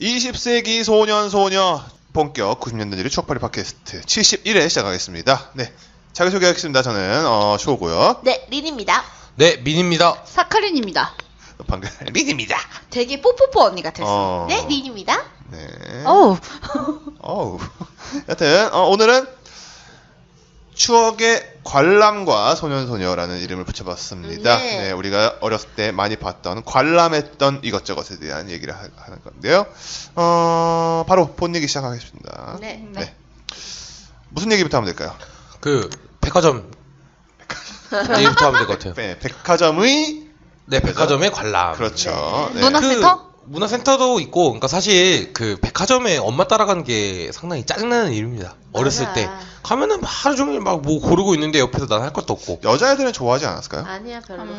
20세기 소년 본격 90년대들의 추억팔이 팟캐스트 71회 시작하겠습니다. 네, 자기소개하겠습니다. 저는 쇼고요. 네, 린입니다. 네, 민입니다. 사카린입니다. 방금 린입니다. 되게 뽀뽀뽀 언니 같았어. 네, 린입니다. 네. 어우. 여튼 오늘은 추억의 관람과 소년소녀라는 이름을 붙여봤습니다. 네. 네, 우리가 어렸을 때 많이 봤던 관람했던 이것저것에 대한 얘기를 하는 건데요. 바로 본 얘기 시작하겠습니다. 네. 네. 무슨 얘기부터 하면 될까요? 그 백화점 얘기부터 하면 될 것 같아요. 네, 백화점의 네, 백화점의 관람. 그렇죠. 네. 문화센터? 문화센터도 있고, 그러니까 사실 그 백화점에 엄마 따라가는 게 상당히 짜증나는 일입니다. 어렸을 맞아. 때 가면은 하루 종일 막 뭐 고르고 있는데 옆에서 난 할 것도 없고. 여자애들은 좋아하지 않았을까요? 아니야, 별로. 아니요?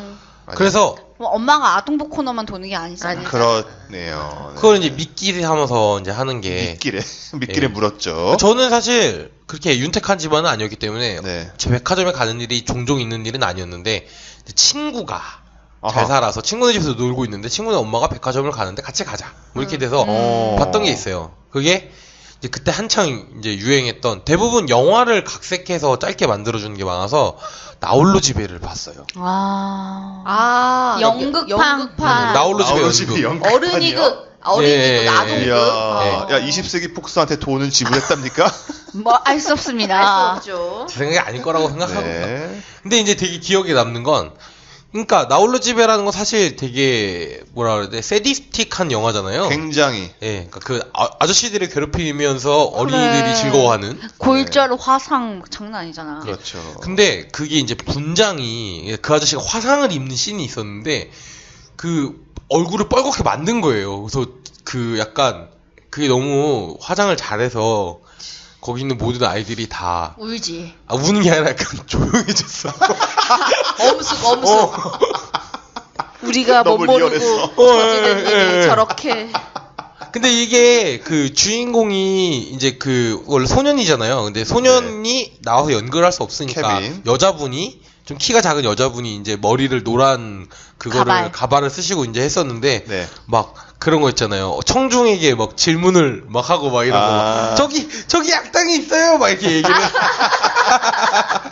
그래서 뭐 엄마가 아동복 코너만 도는 게 아니잖아. 아니. 그렇네요. 네. 그걸 이제 미끼를 하면서 이제 하는 게. 미끼를 물었죠. 저는 사실 그렇게 윤택한 집안은 아니었기 때문에 네. 제 백화점에 가는 일이 종종 있는 일은 아니었는데 친구가 잘 아하. 살아서 친구네 집에서 놀고 있는데 친구네 엄마가 백화점을 가는데 같이 가자 뭐 이렇게 돼서 봤던 게 있어요. 그게 이제 그때 한창 이제 유행했던 대부분 영화를 각색해서 짧게 만들어주는 게 많아서 나홀로 집에를 봤어요. 연극판. 나홀로 집에 나홀로 집이 연극. 연극판이요? 예, 나동극. 이야, 야 20세기 폭스한테 돈을 지불했답니까? 뭐 알 수 없습니다. 알 수 없죠. 제 생각이 아닐 거라고 생각하거든요. 네. 근데 이제 되게 기억에 남는 건 그러니까 나홀로 집에라는 건 사실 되게 뭐라 그래야 돼? 세디스틱한 영화잖아요. 굉장히. 예, 그러니까 그 아저씨들을 괴롭히면서 어린이들이 그래. 즐거워하는. 골절 화상 장난 아니잖아. 그렇죠. 근데 그게 이제 분장이 그 아저씨가 화상을 입는 씬이 있었는데 그 얼굴을 뻘겋게 만든 거예요. 그래서 그 약간 그게 너무 화장을 잘해서 거기 있는 모든 아이들이 다 울지. 우는 게 아니라 약간 조용해졌어. 엄숙. 우리가 못 너무 모르고 리얼했어. 저지른 일이 저렇게. 근데 이게 그 주인공이 이제 그 원래 소년이잖아요. 근데 소년이 나와서 연극을 할 수 없으니까 케빈. 여자분이 좀 키가 작은 여자분이 이제 머리를 노란 그거를 가발을 쓰시고 이제 했었는데 네. 막 그런 거 있잖아요. 청중에게 막 질문을 막 하고 막 이런 거 막 저기 악당이 있어요 막 이렇게 얘기를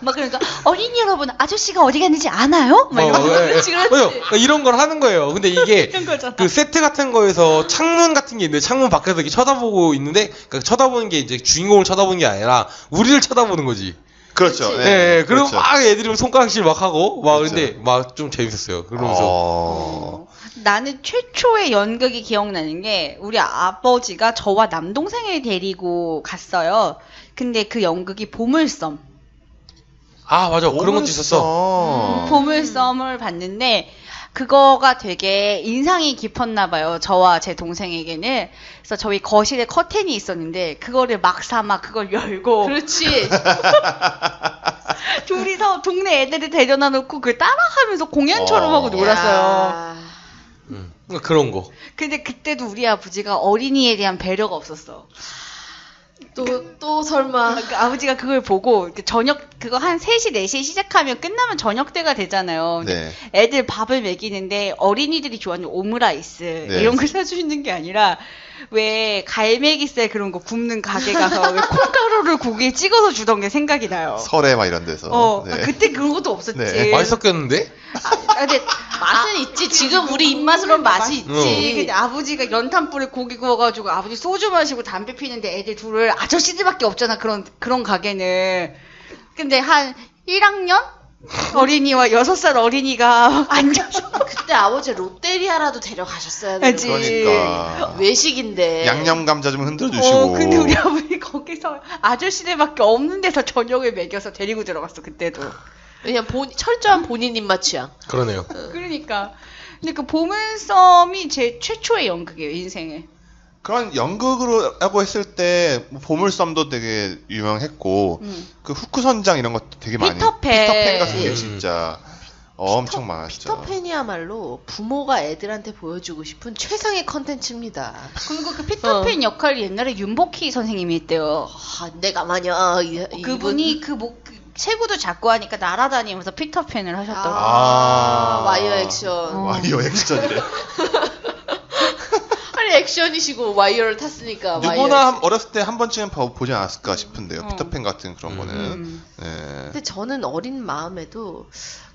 막 그러니까 어린이 여러분 아저씨가 어디 갔는지 아나요? 막 이런 거. 그렇지. 맞아요. 이런 걸 하는 거예요. 근데 이게 이런 거잖아. 그 세트 같은 거에서 창문 같은 게 있는데 창문 밖에서 이렇게 쳐다보고 있는데 그러니까 쳐다보는 게 이제 주인공을 쳐다보는 게 아니라 우리를 쳐다보는 거지. 그렇죠. 그치. 네, 그리고 그렇죠. 막 애들이 손가락질 막 하고 막 그렇죠. 근데 막 좀 재밌었어요. 그러면서 나는 최초의 연극이 기억나는 게 우리 아버지가 저와 남동생을 데리고 갔어요. 근데 그 연극이 보물섬. 아 맞아 그런 것도 있었어. 보물섬을 봤는데 그거가 되게 인상이 깊었나 봐요. 저와 제 동생에게는. 그래서 저희 거실에 커튼이 있었는데 그거를 막 삼아 그걸 열고 그렇지. 둘이서 동네 애들을 데려다 놓고 그걸 따라가면서 공연처럼 하고 놀았어요. 야. 그러니까 그런 거. 근데 그때도 우리 아버지가 어린이에 대한 배려가 없었어. 또 설마. 그 아버지가 그걸 보고 저녁 그거 한 3시 4시에 시작하면 끝나면 저녁 때가 되잖아요. 근데 네. 애들 밥을 먹이는데 어린이들이 좋아하는 오므라이스 네. 이런 걸 사주는 게 아니라 왜 갈매기살 그런 거 굽는 가게 가서 왜 콩가루를 고기에 찍어서 주던 게 생각이 나요. 설에 막 이런 데서. 네. 그때 그런 것도 없었지. 네. 맛있었겠는데? 근데 맛은 있지. 지금 우리 입맛으로는 맛이 있지. 근데 아버지가 연탄불에 고기 구워가지고 아버지 소주 마시고 담배 피는데 애들 둘을 아저씨들밖에 없잖아 그런 가게는. 근데 한 1학년 어린이와 6살 어린이가 앉아서 그때 아버지 롯데리아라도 데려가셨어야 되는 그치. 그러니까. 외식인데. 양념 감자 좀 흔들어 주시고. 근데 우리 아버지 거기서 아저씨들밖에 없는 데서 저녁을 먹여서 데리고 들어갔어 그때도. 왜냐면 철저한 본인 입맛 취향. 그러네요. 그러니까. 근데 그 보물섬이 제 최초의 연극이에요 인생에. 그런 연극으로 하고 했을 때뭐 보물섬도 되게 유명했고 그 후크 선장 이런 것도 되게 많이 피터팬 같은 게 진짜 엄청 많았죠. 피터팬이야말로 부모가 애들한테 보여주고 싶은 최상의 컨텐츠입니다. 그리고 그 피터팬 역할이 옛날에 윤복희 선생님이 했대요. 아, 내가 마녀 그분이 그 체구도 작고 하니까 날아다니면서 피터팬을 하셨다고. 와이어 액션. 와이어 액션이래. 아니 하늘 액션이시고 와이어를 탔으니까. 누구나 어렸을 때 한 번쯤은 보지 않았을까 싶은데요. 피터팬 같은 그런 거는. 네. 근데 저는 어린 마음에도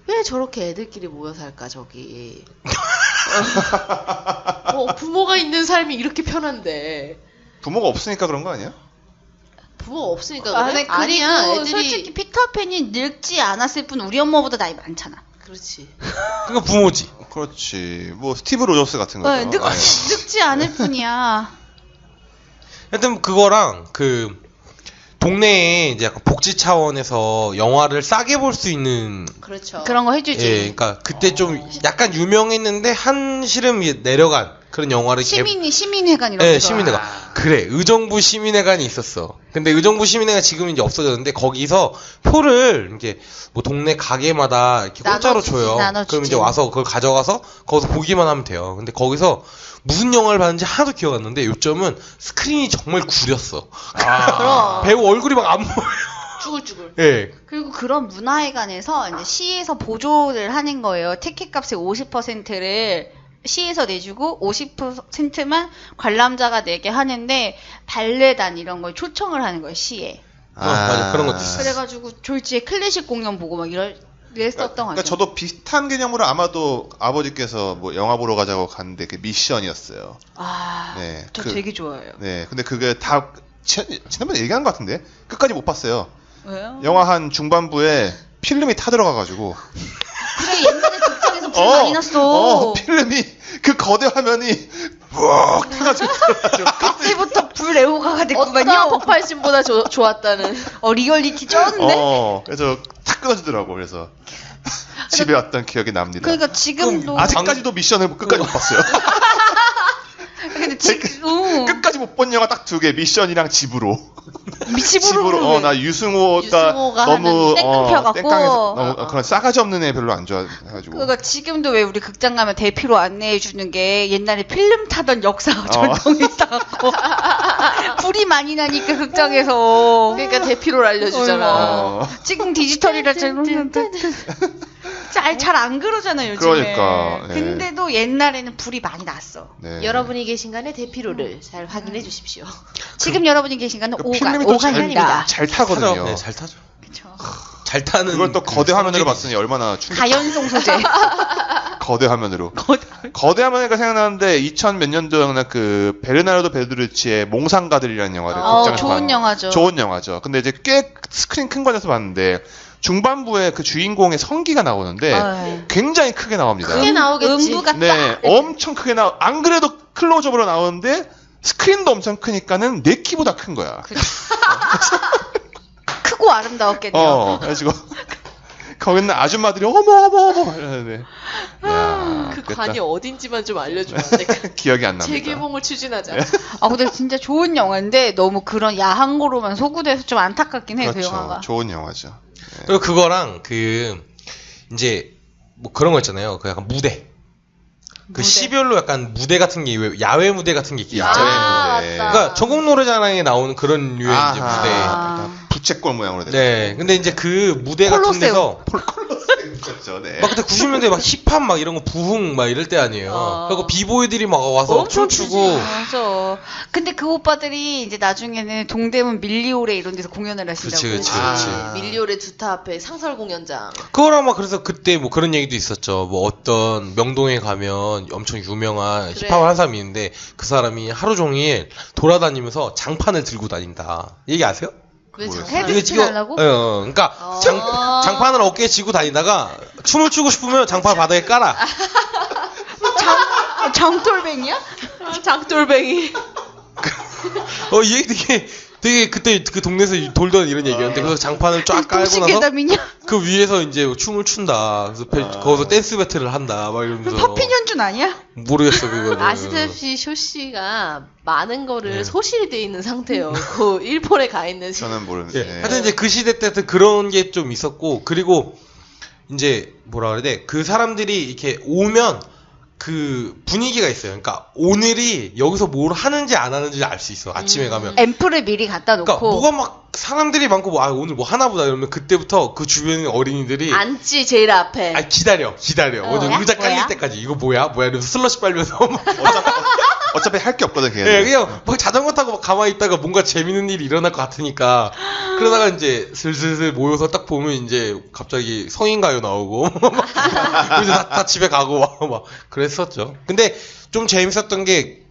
왜 저렇게 애들끼리 모여 살까 저기. 부모가 있는 삶이 이렇게 편한데. 부모가 없으니까 그런 거 아니야? 부모가 없으니까 그래? 아니야. 애들이... 솔직히 피터팬이 늙지 않았을 뿐 우리 엄마보다 나이 많잖아. 그렇지. 그거 부모지. 그렇지. 뭐 스티브 로저스 같은 거죠. 늙지 않을 뿐이야. 하여튼 그거랑 그 동네에 이제 약간 복지 차원에서 영화를 싸게 볼 수 있는 그렇죠. 그런 거 해주지. 예, 그러니까 그때 좀 약간 유명했는데 한시름 내려간 그런 영화를 시민회관 이런 거. 네, 시민회관. 그래, 의정부 시민회관이 있었어. 근데 의정부 시민회관 지금은 이제 없어졌는데 거기서 표를 이제 뭐 동네 가게마다 이렇게 공짜로 줘요. 그럼 이제 와서 그걸 가져가서 거기서 보기만 하면 돼요. 근데 거기서 무슨 영화를 봤는지 하나도 기억 안 나는데 요점은 스크린이 정말 구렸어. 그럼. 배우 얼굴이 막 안 보여요. 쭈글쭈글. 예. 그리고 그런 문화회관에서 이제 시에서 보조를 하는 거예요. 티켓값의 50%를 시에서 내주고 50%만 관람자가 내게 하는데 발레단 이런 걸 초청을 하는 거예요. 시에. 맞아. 그런 것도 있어. 그래가지고 졸지에 클래식 공연 보고 막 이랬었던 거 그러니까 같아요. 저도 비슷한 개념으로 아마도 아버지께서 뭐 영화 보러 가자고 갔는데 그 미션이었어요. 네, 저 되게 좋아해요. 네, 근데 그게 다 지난번에 얘기한 것 같은데 끝까지 못 봤어요. 왜요? 영화 한 중반부에 필름이 타들어가가지고. 그래 옛날에 극장에서 불 많이 났어. 필름이 그 거대 화면이 욱 타가지고 그때부터 불 애호가가 됐구만요. 어떤 폭발신보다 좋았다는. 리얼리티 쩌는데? 그래서 탁 끊어지더라고. 그래서 집에 왔던 기억이 납니다. 그러니까 지금도 아직까지도 미션을 끝까지 못 봤어요. 근데 지금 끝까지 못 본 영화 딱 2개, 미션이랑 집으로. 집으로. 나 유승호가 너무 땡깡해서 너무 그런 싸가지 없는 애 별로 안 좋아해가지고. 그러니까 지금도 왜 우리 극장 가면 대피로 안내해 주는 게 옛날에 필름 타던 역사가 전통이 있어갖고 불이 많이 나니까 극장에서. 그러니까 대피로를 알려주잖아. 지금 디지털이라 잘 안 그러잖아요 요즘에. 그러니까. 네. 근데도 옛날에는 불이 많이 났어. 네. 여러분이 계신 간에 대피로를 잘 확인해 주십시오. 지금 여러분이 계신 간은 필름이 오간입니다. 잘 타거든요. 네, 잘 타죠. 그쵸. 잘 타는. 그걸 또 거대 화면으로 봤으니 얼마나 가연송 소재. 거대 화면으로. 거대 화면이니까 생각나는데 2000 몇 년도였나 그 베르나르도 베르두치의 몽상가들이라는 영화를 극장에서 좋은 영화죠. 좋은 영화죠. 근데 이제 꽤 스크린 큰 곳에서 봤는데 중반부에 그 주인공의 성기가 나오는데 굉장히 크게 나옵니다. 크게 나오겠지. 음부 같다. 네, 엄청 크게 안 그래도 클로즈업으로 나오는데 스크린도 엄청 크니까는 내 키보다 큰 거야. 크고 아름다웠겠네요. 그래가지고 거기는 아줌마들이 어머 이러는데 그 관이 어딘지만 좀 알려주면 안 될까? 기억이 안 납니다. 재개봉을 추진하자. 근데 진짜 좋은 영화인데 너무 그런 야한 거로만 소구돼서 좀 안타깝긴 해요. 그렇죠. 그 영화가. 좋은 영화죠. 네. 그리고 그거랑 이제 뭐 그런 거 있잖아요. 그 약간 무대. 그 시별로 약간 무대 같은 게 야외 무대 같은 게 있잖아요. 그러니까 전국 노래자랑에 나오는 그런 류의 이제 무대. 부채꼴 모양으로 된. 네. 근데 이제 그 무대 같은 데서 그렇죠. 네. 막 그때 90년대 막 힙합 막 이런 거 부흥 막 이럴 때 아니에요. 그리고 비보이들이 막 와서 춤추고. 맞아. 근데 그 오빠들이 이제 나중에는 동대문 밀리오레 이런 데서 공연을 하신다고. 그치. 밀리오레 두타 앞에 상설 공연장. 그거랑 막 그래서 그때 뭐 그런 얘기도 있었죠. 뭐 어떤 명동에 가면 엄청 유명한 힙합을 하는 사람이 있는데 그 사람이 하루 종일 돌아다니면서 장판을 들고 다닌다. 얘기 아세요? 왜 헤드스핀 하려고? 그러니까 장판을 어깨에 쥐고 다니다가 춤을 추고 싶으면 장판 바닥에 깔아. 장돌뱅이야? 장돌뱅이. 이 얘기 되게 그때 그 동네에서 돌던 이런 얘기였는데 그래서 장판을 쫙 깔고 나서 계담이냐? 그 위에서 이제 춤을 춘다. 그래서 거기서 댄스 배틀을 한다. 막 이러면서. 퍼핀 연준 아니야? 모르겠어 그거는. 아시다시피 쇼씨가 많은 거를 소실이 돼 있는 상태예요. 그 일본에 가 있는. 저는 모르는데. 하여튼 이제 그 시대 때 그런 게 좀 있었고 그리고 이제 뭐라 그래야 돼? 그 사람들이 이렇게 오면 그 분위기가 있어요. 그러니까 오늘이 여기서 뭘 하는지 안 하는지 알 수 있어. 아침에 가면. 앰플을 미리 갖다 놓고. 그러니까 뭐가 막 사람들이 많고 오늘 뭐 하나 보다 이러면 그때부터 그 주변의 어린이들이 앉지 제일 앞에. 기다려. 먼저 의자 깔릴 때까지 이거 뭐야 이러면서 슬러시 빨면서 어차피 할 게 없거든 걔는. 네, 그냥 막 자전거 타고 막 가만히 있다가 뭔가 재밌는 일이 일어날 것 같으니까 그러다가 이제 슬슬 모여서 딱 보면 이제 갑자기 성인가요 나오고 그래서 다 집에 가고 막 그랬었죠. 근데 좀 재밌었던 게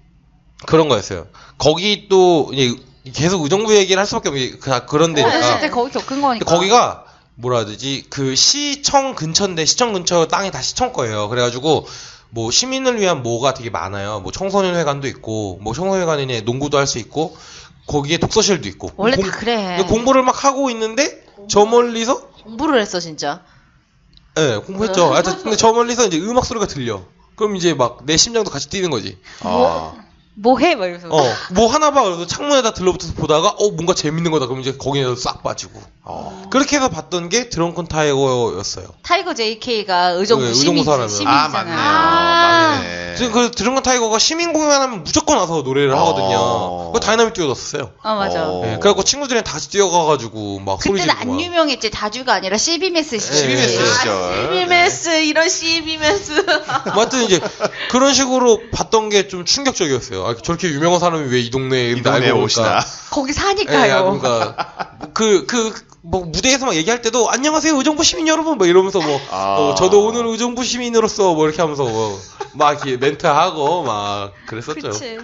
그런 거였어요. 거기 또 이제 계속 의정부 얘기를 할 수밖에 없는 게 그런 데니까. 실제 거기 겪은 거니까. 거기가 뭐라 해야 되지? 그 시청 근처인데 시청 근처 땅이 다 시청 거예요. 그래가지고 뭐 시민을 위한 뭐가 되게 많아요. 뭐 청소년회관도 있고, 뭐 청소년회관에 농구도 할 수 있고, 거기에 독서실도 있고. 원래 다 그래. 공부를 막 하고 있는데 저 멀리서 공부를 했어 진짜. 네, 공부했죠. 근데 저 멀리서 이제 음악 소리가 들려. 그럼 이제 막 내 심장도 같이 뛰는 거지. 뭐해? 막 이러면서. 뭐 하나 봐. 그래서 창문에다 들러붙어서 보다가, 뭔가 재밌는 거다. 그럼 이제 거기에서 싹 빠지고. 그렇게 해서 봤던 게 드렁큰 타이거였어요. 타이거 JK가 의정부 사람이요. 시민이잖아요. 맞네. 그 드렁큰 타이거가 시민 공연하면 무조건 와서 노래를 하거든요. 그거 다이나믹 듀오였어요. 맞아. 네, 그래갖고 친구들이랑 다 같이 뛰어가가지고 막 소리 지르고. 그때는 안 유명했지. 다주가 아니라 CB메스 시절. CB메스 이런 CB메스. 하여튼 이제 그런 식으로 봤던 게 좀 충격적이었어요. 저렇게 유명한 사람이 왜 이 동네에 알고 오시나? 거기 사니까요. 그러니까 뭐 무대에서 막 얘기할 때도 안녕하세요 의정부 시민 여러분 막 이러면서 저도 오늘 의정부 시민으로서 뭐 이렇게 하면서 막 이렇게 멘트하고 막 그랬었죠. 그치.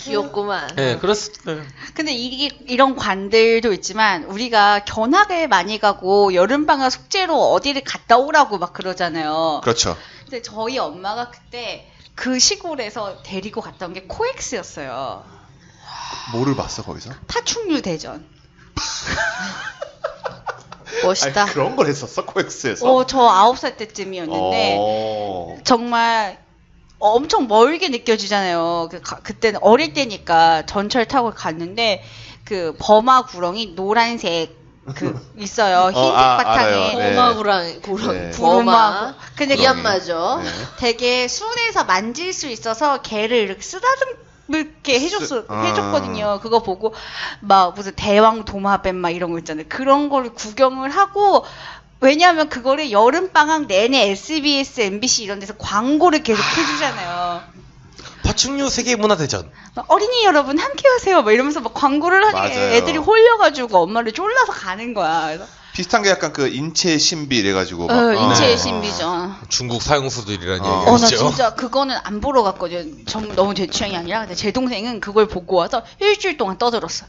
귀엽구만. 네, 그렇습니다. 근데 이런 관들도 있지만 우리가 견학을 많이 가고 여름방학 숙제로 어디를 갔다 오라고 막 그러잖아요. 그렇죠. 근데 저희 엄마가 그때 그 시골에서 데리고 갔다 온 게 코엑스였어요. 뭐를 봤어 거기서? 파충류 대전. 멋있다. 아니, 그런 걸 했었어 코엑스에서? 저 9살 때쯤이었는데 정말 엄청 멀게 느껴지잖아요. 그때는 어릴 때니까 전철 타고 갔는데 그 버마 구렁이 노란색 있어요. 흰색 바탕에. 네. 버마 구렁이. 버마. 근데 미얀마죠. 네. 되게 순해서 만질 수 있어서 걔를 이렇게 쓰다듬게 해줬거든요. 그거 보고 막 무슨 대왕 도마뱀 막 이런 거 있잖아요. 그런 걸 구경을 하고 왜냐하면 그거를 여름방학 내내 SBS, MBC 이런 데서 광고를 계속 해주잖아요. 파충류 세계문화대전. 어린이 여러분 함께하세요. 막 이러면서 막 광고를 하니 애들이 홀려가지고 엄마를 쫄라서 가는 거야. 그래서 비슷한 게 약간 그 인체의 신비 이래가지고. 인체의 신비죠. 중국 사형수들이라는 나 얘기죠. 진짜 그거는 안 보러 갔거든. 너무 제 취향이 아니라. 근데 제 동생은 그걸 보고 와서 일주일 동안 떠들었어.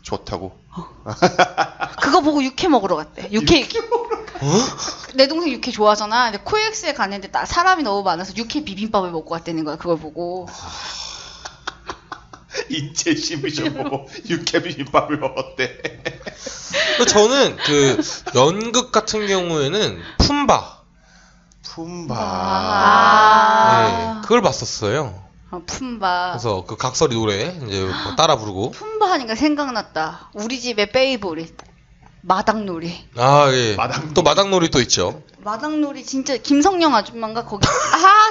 좋다고. 그거 보고 육회 먹으러 갔대. 육회. 내 동생 육회 좋아하잖아. 근데 코엑스에 갔는데 사람이 너무 많아서 육회 비빔밥을 먹고 왔다는 거야. 그걸 보고. 인체 신비죠 보고 육회 비빔밥을 먹었대. 저는 그 연극 같은 경우에는 품바. 네, 그걸 봤었어요. 품바. 그래서 그 각설이 노래 이제 뭐 따라 부르고. 품바 하니까 생각났다. 우리 집의 페이보릿 마당놀이. 예. 또 마당놀이 또 있죠. 마당놀이 진짜 김성령 아줌마인가 거기.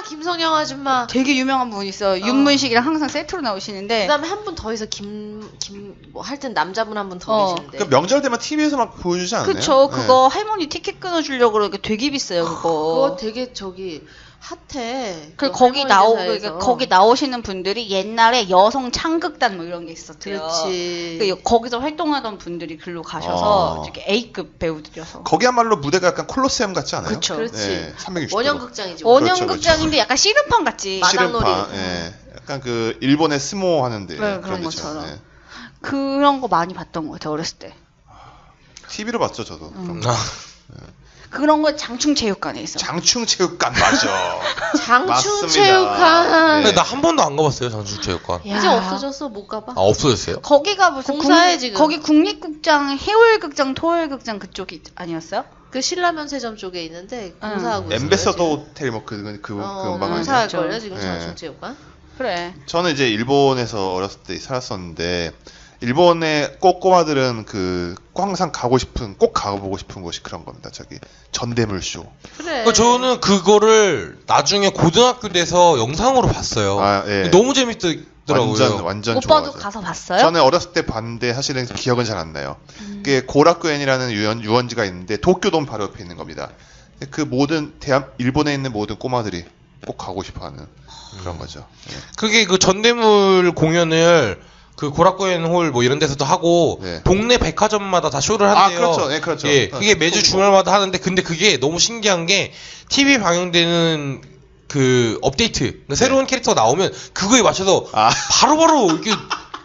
김성령 아줌마. 되게 유명한 분 있어요. 윤문식이랑 항상 세트로 나오시는데. 그다음에 한 분 더 있어. 뭐 하여튼 남자분 한 분 더 계시는데. 그 명절 때만 TV에서 막 보여주지 않나요? 그쵸. 그거 할머니 티켓 끊어주려고 그러니까 되게 비싸요. 그거 되게 핫해. 거기 나오시는 분들이 옛날에 여성 창극단 뭐 이런 게 있었대요. 그렇지. 거기서 활동하던 분들이 글로 가셔서 이렇게 A급 배우들이어서. 거기야말로 무대가 약간 콜로세움 같지 않아요? 그렇죠. 그렇지. 네, 360도. 원형극장이지. 원형극장인데 약간 씨름판 같지. 마당놀이. 예. 약간 그 일본의 스모 하는데 그런 것처럼. 네. 그런 거 많이 봤던 것 같아요. 어렸을 때. TV로 봤죠 저도. 그런 거 장충체육관에 있어. 장충체육관 맞아. 장충체육관. 네. 나 한 번도 안 가봤어요 장충체육관. 이제 없어졌어. 못 가봐. 없어졌어요? 거기가 무슨 공사해 지금. 거기 국립극장, 해월극장, 토월극장 그쪽이 아니었어요? 그 신라면세점 쪽에 있는데 공사하고 있어요. 엠베서더 호텔 뭐 그 공사할 걸요 지금 장충체육관. 그래. 저는 이제 일본에서 어렸을 때 살았었는데 일본의 꼬꼬마들은 항상 꼭 가보고 싶은 곳이 그런 겁니다. 전대물쇼. 그래. 저는 그거를 나중에 고등학교 돼서 영상으로 봤어요. 예. 너무 재밌더라고요. 완전 오빠도 좋아서. 가서 봤어요? 저는 어렸을 때 봤는데 사실은 기억은 잘 안 나요. 그게 고라쿠엔이라는 유원지가 있는데 도쿄돔 바로 옆에 있는 겁니다. 일본에 있는 모든 꼬마들이 꼭 가고 싶어하는 그런 거죠. 네. 그게 그 전대물 공연을 그 고라쿠엔 홀 뭐 이런 데서도 하고 네. 동네 백화점마다 다 쇼를 한대요. 그렇죠. 네, 그렇죠. 예, 그게 매주 주말마다 하는데 근데 그게 너무 신기한 게 TV 방영되는 그 업데이트 그러니까 새로운 캐릭터가 나오면 그거에 맞춰서 바로바로 이렇게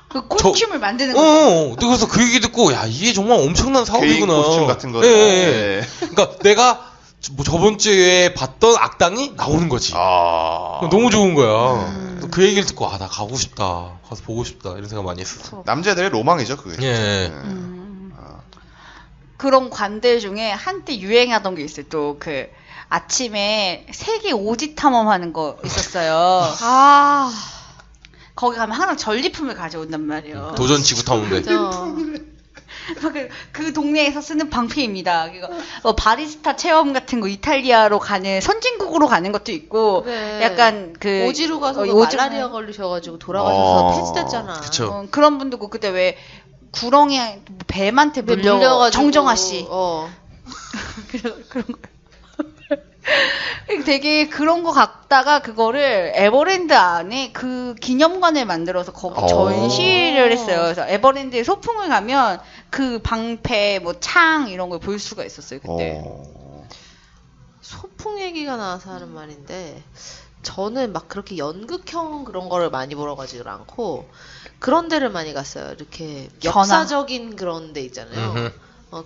그 코스튬을 만드는 거죠. 그래서 그 얘기 듣고 야 이게 정말 엄청난 사업이구나. 개인 코스튬 같은 거. 예. 그러니까 내가 뭐 저번 주에 봤던 악당이 나오는 거지. 너무 좋은 거야. 그 얘기를 듣고 나 가고 싶다. 가서 보고 싶다. 이런 생각 많이 했어. 남자들의 로망이죠, 그게. 예. 그런 관대 중에 한때 유행하던 게 있어요. 또 그 아침에 세계 오지 탐험하는 거 있었어요. 거기 가면 항상 전리품을 가져온단 말이에요. 도전 지구 탐험대. 그 동네에서 쓰는 방패입니다. 바리스타 체험 같은 거 이탈리아로 가는 선진국으로 가는 것도 있고 그래. 약간 그 오지로 가서 말라리아 걸리셔가지고 돌아가셔서 폐지됐잖아. 그쵸. 그런 분도 있고 그때 왜 구렁이 뱀한테 물려가지고 정정아 씨 그런 거. 되게 그런 거 갖다가 그거를 에버랜드 안에 그 기념관을 만들어서 거기 전시를 했어요. 그래서 에버랜드에 소풍을 가면 그 방패, 뭐 창 이런 걸 볼 수가 있었어요 그때. 소풍 얘기가 나와서 하는 말인데 저는 막 그렇게 연극형 그런 거를 많이 보러 가지를 않고 그런 데를 많이 갔어요. 이렇게 역사적인 그런 데 있잖아요.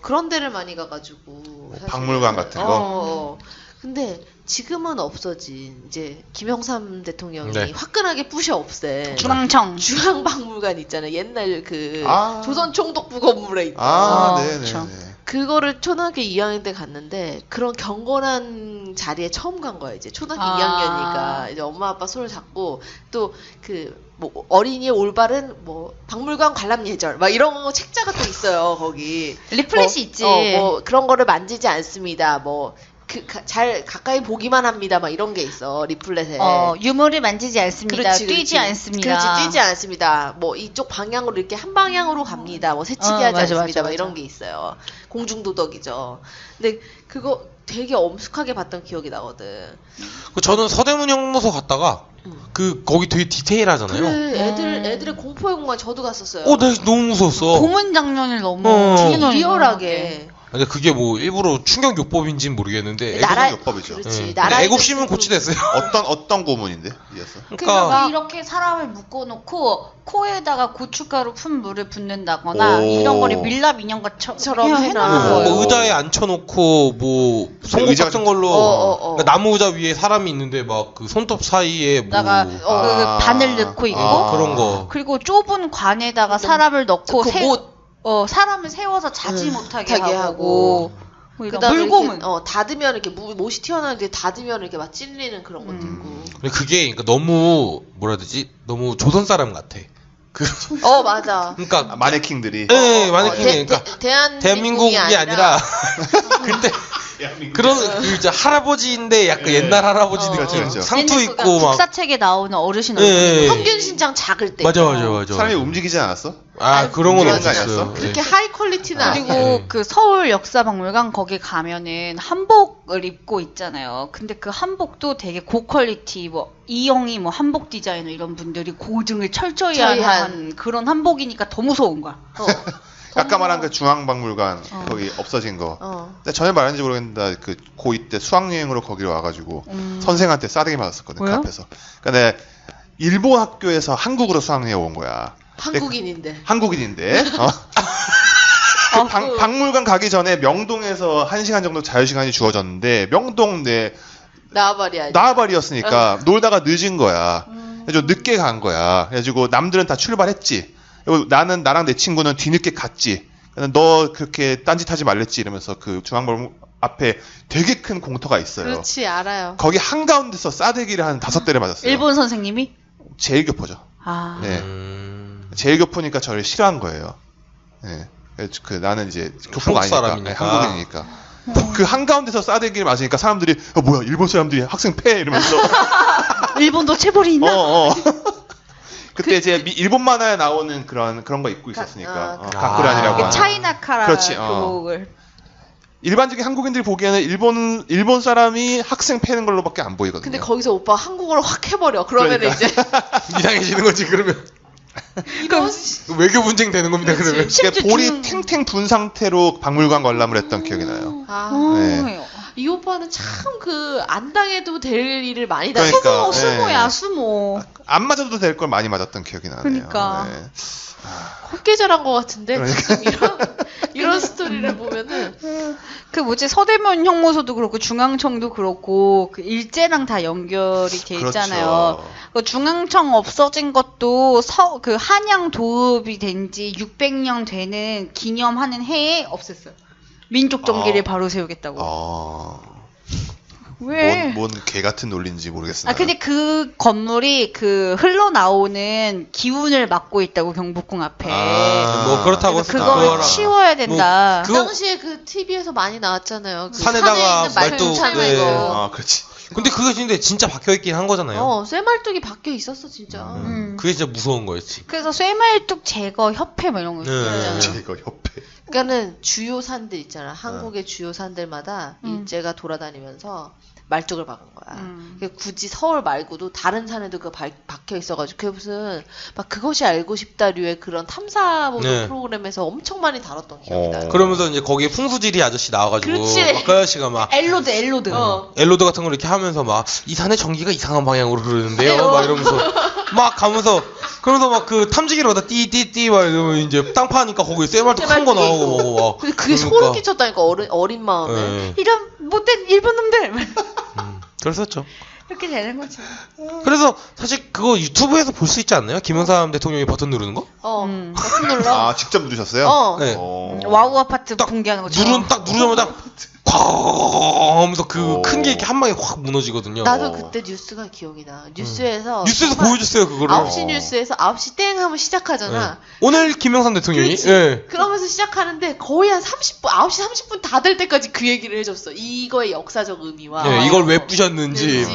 그런 데를 많이 가가지고 박물관 같은 거. 근데 지금은 없어진 이제 김영삼 대통령이 화끈하게 부셔 없애 중앙박물관 있잖아요. 옛날 그 조선 총독부 건물에 있던. 네네. 그거를 초등학교 2학년 때 갔는데 그런 경건한 자리에 처음 간 거야. 이제 초등학교 2학년이니까 이제 엄마 아빠 손을 잡고 또 그 뭐 어린이의 올바른 뭐 박물관 관람 예절 막 이런 거 책자가 또 있어요. 거기 리플렛이 있지. 뭐 그런 거를 만지지 않습니다. 뭐 잘 가까이 보기만 합니다. 막 이런 게 있어 리플렛에. 유물을 만지지 않습니다. 뛰지 않습니다. 그렇지, 뛰지 않습니다. 뭐 이쪽 방향으로 이렇게 한 방향으로 갑니다. 뭐 새치기 하지 않습니다. 막 이런 게 있어요. 공중도덕이죠. 근데 그거 되게 엄숙하게 봤던 기억이 나거든. 저는 서대문 형무소 갔다가 거기 되게 디테일하잖아요. 그래, 애들의 공포의 공간 저도 갔었어요. 나 너무 무서웠어. 고문 장면을 너무 리얼하게. 근데 그게 뭐 일부러 충격요법인지는 모르겠는데 애국요법이죠. 그렇지. 애국심은 고치됐어요. 어떤 고문인데? 이었어? 그러니까 이렇게 사람을 묶어놓고 코에다가 고춧가루 푼 물을 붓는다거나 이런 거를 밀랍 인형처럼 해놓는 거예요. 뭐 의자에 앉혀놓고 뭐 송곳 같은 걸로 그러니까 나무 의자 위에 사람이 있는데 막 그 손톱 사이에 뭐 그 바늘 넣고 있고 그런 거. 그리고 좁은 관에다가 사람을 넣고 사람을 세워서 자지 못하게 하고 뭐 물고문 닫으면 이렇게 못이 튀어나오는데 닫으면 이렇게 막 찔리는 그런 것도 있고. 근데 그게 그러니까 너무 뭐라 해야 되지? 너무 조선 사람 같아. 맞아. 그러니까 마네킹들이. 네, 마네킹이 그러니까 대한민국이 아니라 그때 그런 이제 할아버지인데 약간 옛날 할아버지 느낌. 그렇죠. 상투 입고 막 국사책에 나오는 어르신 얼굴. 평균 신장 작을 때. 맞아. 사람이 움직이지 않았어? 그런 건 움직이는 거 없었어요. 그렇게 하이 퀄리티는 아니고. 그리고 그 서울 역사박물관 거기 가면은 한복을 입고 있잖아요. 근데 그 한복도 되게 고퀄리티 뭐 이영희 뭐 한복 디자이너 이런 분들이 고증을 철저히 한 그런 한복이니까 더 무서운 거야. 아까 말한 그 중앙박물관 거기 없어진 거. 근데 전에 말했는지 모르겠는데 그 고2 때 수학여행으로 거기로 와가지고 선생한테 싸대기 맞았었거든. 그 앞에서. 그러니까 내가 일본 학교에서 한국으로 수학여행 온 거야. 한국인인데. 박물관 가기 전에 명동에서 1시간 정도 자유시간이 주어졌는데 명동 내 나와바리였으니까 놀다가 늦은 거야. 그래서 늦게 간 거야. 그래가지고 남들은 다 출발했지. 나랑 내 친구는 뒤늦게 갔지. 너 그렇게 딴짓하지 말랬지 이러면서 그 중앙박물관 앞에 되게 큰 공터가 있어요. 그렇지, 알아요. 거기 한가운데서 싸대기를 한 5대를 맞았어요. 일본 선생님이? 제일 교포죠. 네. 제일 교포니까 저를 싫어한 거예요. 네. 나는 이제 교포가 아니니까. 네, 한국인이니까. 그 한가운데서 싸대기를 맞으니까 사람들이 뭐야 일본 사람들이 학생 패 이러면서 일본도 체벌이 있나? 그때 이제 일본 만화에 나오는 그런 거 입고 있었으니까 가쿠란이라고 하는 차이나카라 교복을 일반적인 한국인들이 보기에는 일본 사람이 학생 패는 걸로밖에 안 보이거든요. 근데 거기서 오빠 한국어를 확 해버려. 그러면 그러니까. 이제 이상해지는 거지 그러면. 이런 외교 분쟁 되는 겁니다. 그러면. 그러니까 볼이 탱탱 분 상태로 박물관 관람을 했던 기억이 나요. 네. 이 오빠는 참 그 안 당해도 될 일을 많이 그러니까, 당했어. 수모야 수모. 안 맞아도 될 걸 많이 맞았던 기억이 나네요. 그러니까. 네. 헛게 잘한 것 같은데 그러니까. 이런 스토리를 보면은 그 뭐지 서대문 형무소도 그렇고 중앙청도 그렇고 그 일제랑 다 연결이 돼 있잖아요. 그렇죠. 그 중앙청 없어진 것도 그 한양 도읍이 된 지 600년 되는 기념하는 해에 없앴어요. 민족 정기를 바로 세우겠다고. 왜? 뭔 개 같은 논리인지 모르겠어요. 근데 그 건물이 그 흘러나오는 기운을 막고 있다고 경복궁 앞에. 뭐 그렇다고 그거 치워야 된다. 그 당시에 그 TV에서 많이 나왔잖아요. 그 산에다가 말뚝 네. 거. 그렇지. 근데 그게 진짜 박혀있긴 한 거잖아요. 쇠말뚝이 박혀 있었어 진짜. 그게 진짜 무서운 거였지. 그래서 쇠말뚝 제거 협회 뭐 이런 거 있잖아요. 제거 협회. 그러니까는 주요 산들 있잖아. 한국의 주요 산들마다 일제가 돌아다니면서 말뚝을 박은 거야. 굳이 서울 말고도 다른 산에도 그 박혀 있어가지고 그게 무슨 막 그것이 알고 싶다류의 그런 탐사보도 프로그램에서 엄청 많이 다뤘던 기억이 나요. 그러면서 이제 거기에 풍수지리 아저씨 나와가지고 그렇지. 막 그 아저씨가 막 엘로드. 엘로드 같은 걸 이렇게 하면서 막 이 산의 전기가 이상한 방향으로 흐르는데요. 막 이러면서 막 가면서 그러면서 막 그 탐지기로 다 띠띠띠 막 이러면 이제 땅 파니까 거기에 쇠말뚝 큰 거 나오고 막. 근데 그게 소름 끼쳤다니까 어린 마음에. 이런 못된 일본 놈들. 그랬었죠. 이렇게 되는 거죠. 그래서 사실 그거 유튜브에서 볼 수 있지 않나요? 김영삼 대통령이 버튼 누르는 거? 버튼 눌러. 직접 누르셨어요? 네. 와우 아파트 붕괴하는 거죠. 딱 누르자마자 쾅 하면서 그 큰 게 이렇게 한 방에 확 무너지거든요. 나도 그때 뉴스가 기억이 나. 뉴스에서 보여줬어요 그거를. 9시 뉴스에서 9시 땡 하면 시작하잖아. 오늘 김영삼 대통령이. 그러면서 시작하는데 거의 한 30분, 9시 30분 다 될 때까지 그 얘기를 해줬어. 이거의 역사적 의미와 이걸 왜 부셨는지.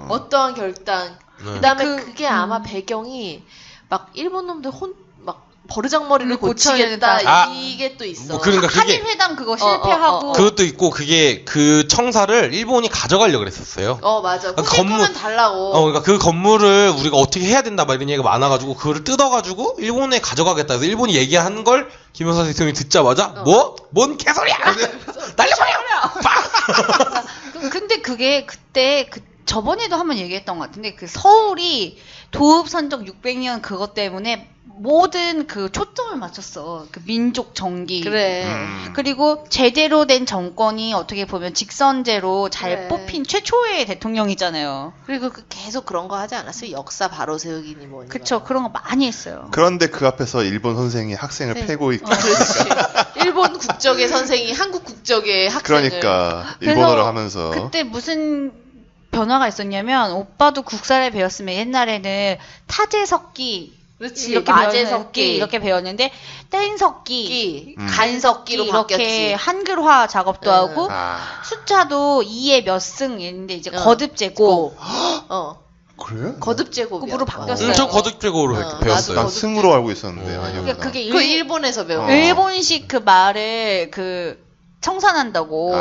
어떠한 결단. 그다음에 그게 아마 배경이 막 일본 놈들 막 버르장머리를 고치겠다 이게 또 있어. 뭐 그러니까 한일회담 그거 실패하고 그것도 있고 그게 그 청사를 일본이 가져가려고 그랬었어요. 맞아. 건물만 달라고. 그러니까 그 건물을 우리가 어떻게 해야 된다 막 이런 얘기가 많아가지고 그거를 뜯어가지고 일본에 가져가겠다. 그래서 일본이 얘기하는 걸 김영삼 대통령이 듣자마자 뭔 개소리야! 날려버려! 근데 그게 그때 저번에도 한번 얘기했던 것 같은데 그 서울이 도읍 선적 600년 그것 때문에 모든 그 초점을 맞췄어. 그 민족 정기. 그래. 그리고 제대로 된 정권이 어떻게 보면 직선제로 잘 뽑힌 최초의 대통령이잖아요. 그리고 계속 그런 거 하지 않았어요? 역사 바로 세우기니 뭐니. 그쵸. 그런 거 많이 했어요. 그런데 그 앞에서 일본 선생이 학생을 패고 있고. 그렇지. 일본 국적의 선생이 한국 국적의 학생을. 그러니까 일본어를 하면서. 그때 무슨 변화가 있었냐면 오빠도 국사를 배웠으면 옛날에는 타제석기 그렇지. 이렇게 마제석기 이렇게 배웠는데 뗀석기, 간석기로 이렇게 바뀌었지. 한글화 작업도 하고 숫자도 2에 몇 승 있는데 이제 거듭제곱. 그래요? 거듭제곱으로 바뀌었어요. 저 거듭제곱으로 배웠어요. 난 승으로 알고 있었는데. 그러니까 그게 일본에서 배운 일본식 그 말을 청산한다고.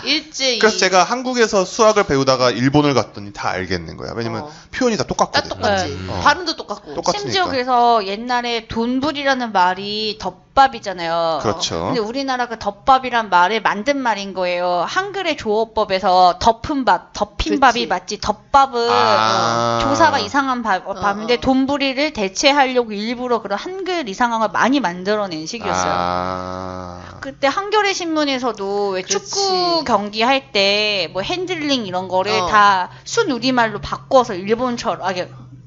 일제. 그래서 제가 한국에서 수학을 배우다가 일본을 갔더니 다 알겠는 거야. 왜냐면 표현이 다 똑같거든. 똑같지. 발음도 똑같고. 심지어 그래서 옛날에 돈불이라는 말이 덮밥이잖아요. 그렇죠. 근데 우리나라 그 덮밥이란 말을 만든 말인 거예요. 한글의 조어법에서 덮은 밥, 덮인 밥이 맞지. 덮밥은 조사가 이상한 밥인데 돈불이를 대체하려고 일부러 그런 한글 이상한 걸 많이 만들어낸 식이었어요. 그때 한겨레 신문에서도 왜 축구 경기 할 때 뭐 핸들링 이런 거를 다 순우리말로 바꿔서 일본처럼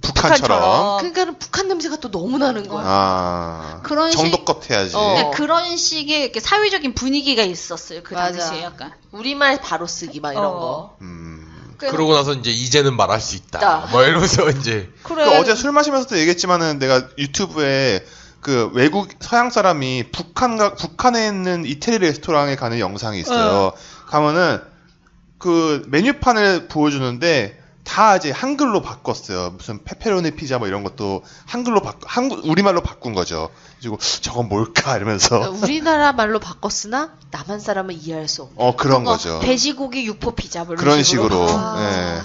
북한처럼. 그러니까 북한 냄새가 또 너무 나는 거야. 그런 정도껏 해야지. 그런 식의 이렇게 사회적인 분위기가 있었어요. 그 당시에 약간 우리말 바로 쓰기 막 이런 거. 그러고 나서 이제는 말할 수 있다. 뭐 이러면서 이제. 어제 술 마시면서도 얘기했지만은 내가 유튜브에 그 외국 서양 사람이 북한에 있는 이태리 레스토랑에 가는 영상이 있어요. 가면은 그 메뉴판을 보여주는데 다 이제 한글로 바꿨어요. 무슨 페페로니 피자 뭐 이런 것도 한글로 우리말로 바꾼 거죠. 그리고 저건 뭘까 이러면서. 우리나라 말로 바꿨으나 남한 사람은 이해할 수 없는. 그런 거죠. 돼지고기 육포 피자 뭐 그런 식으로. 네.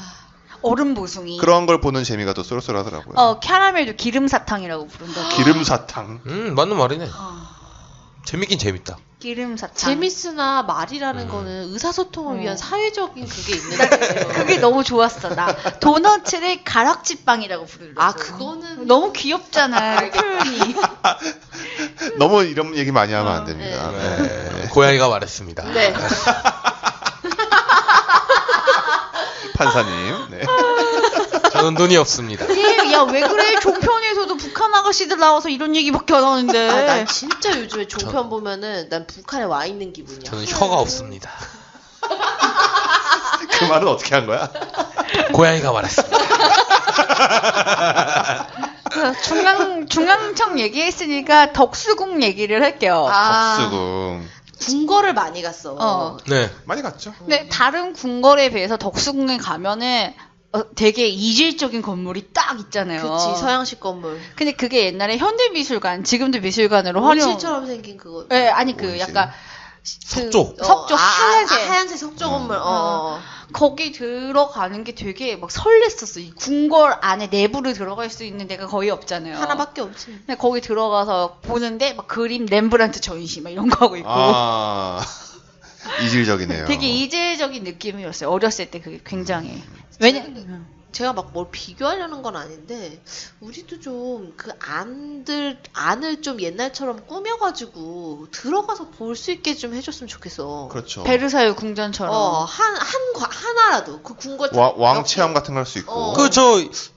얼음 보송이. 그런 걸 보는 재미가 또 쏠쏠하더라고요. 캐러멜도 기름 사탕이라고 부른다. 기름 사탕. 맞는 말이네. 재밌긴 재밌다. 기름 사탕. 재밌으나 말이라는 거는 의사소통을 위한 사회적인 그게 있는데 그게 너무 좋았어. 나 도너츠를 가락지빵이라고 부르더라고. 그거는 너무 귀엽잖아. 표현이. 너무 이런 얘기 많이 하면 안 됩니다. 네. 고양이가 말했습니다. 네. 판사님. 네. 저는 돈이 없습니다. 야, 왜 그래? 종편에서도 북한 아가씨들 나와서 이런 얘기밖에 안 하는데. 난 진짜 요즘에 종편 보면은 난 북한에 와 있는 기분이야. 저는 혀가 없습니다. 그 말은 어떻게 한 거야? 고양이가 말했습니다. 중앙청 얘기했으니까 덕수궁 얘기를 할게요. 덕수궁. 궁궐을 많이 갔어. 네. 많이 갔죠. 근데 다른 궁궐에 비해서 덕수궁에 가면은 되게 이질적인 건물이 딱 있잖아요. 그치, 서양식 건물. 근데 그게 옛날에 현대미술관, 지금도 미술관으로 활용. 온실처럼 생긴 그거. 네, 아니 온실. 약간 석조. 석조 하얀색. 하얀색 석조 건물. 거기 들어가는 게 되게 막 설렜었어. 이 궁궐 안에 내부를 들어갈 수 있는 데가 거의 없잖아요. 하나밖에 없지. 근데 거기 들어가서 보는데 막 그림 렘브란트 전시 막 이런 거 하고 있고. 이질적이네요. 되게 이질적인 느낌이었어요. 어렸을 때 그게 굉장히. 왜냐? 제가 막 뭘 비교하려는 건 아닌데 우리도 좀 그 안을 좀 옛날처럼 꾸며가지고 들어가서 볼 수 있게 좀 해줬으면 좋겠어. 그렇죠. 베르사유 궁전처럼. 하나라도 그 궁궐 왕 체험 같은 거 할 수 있고.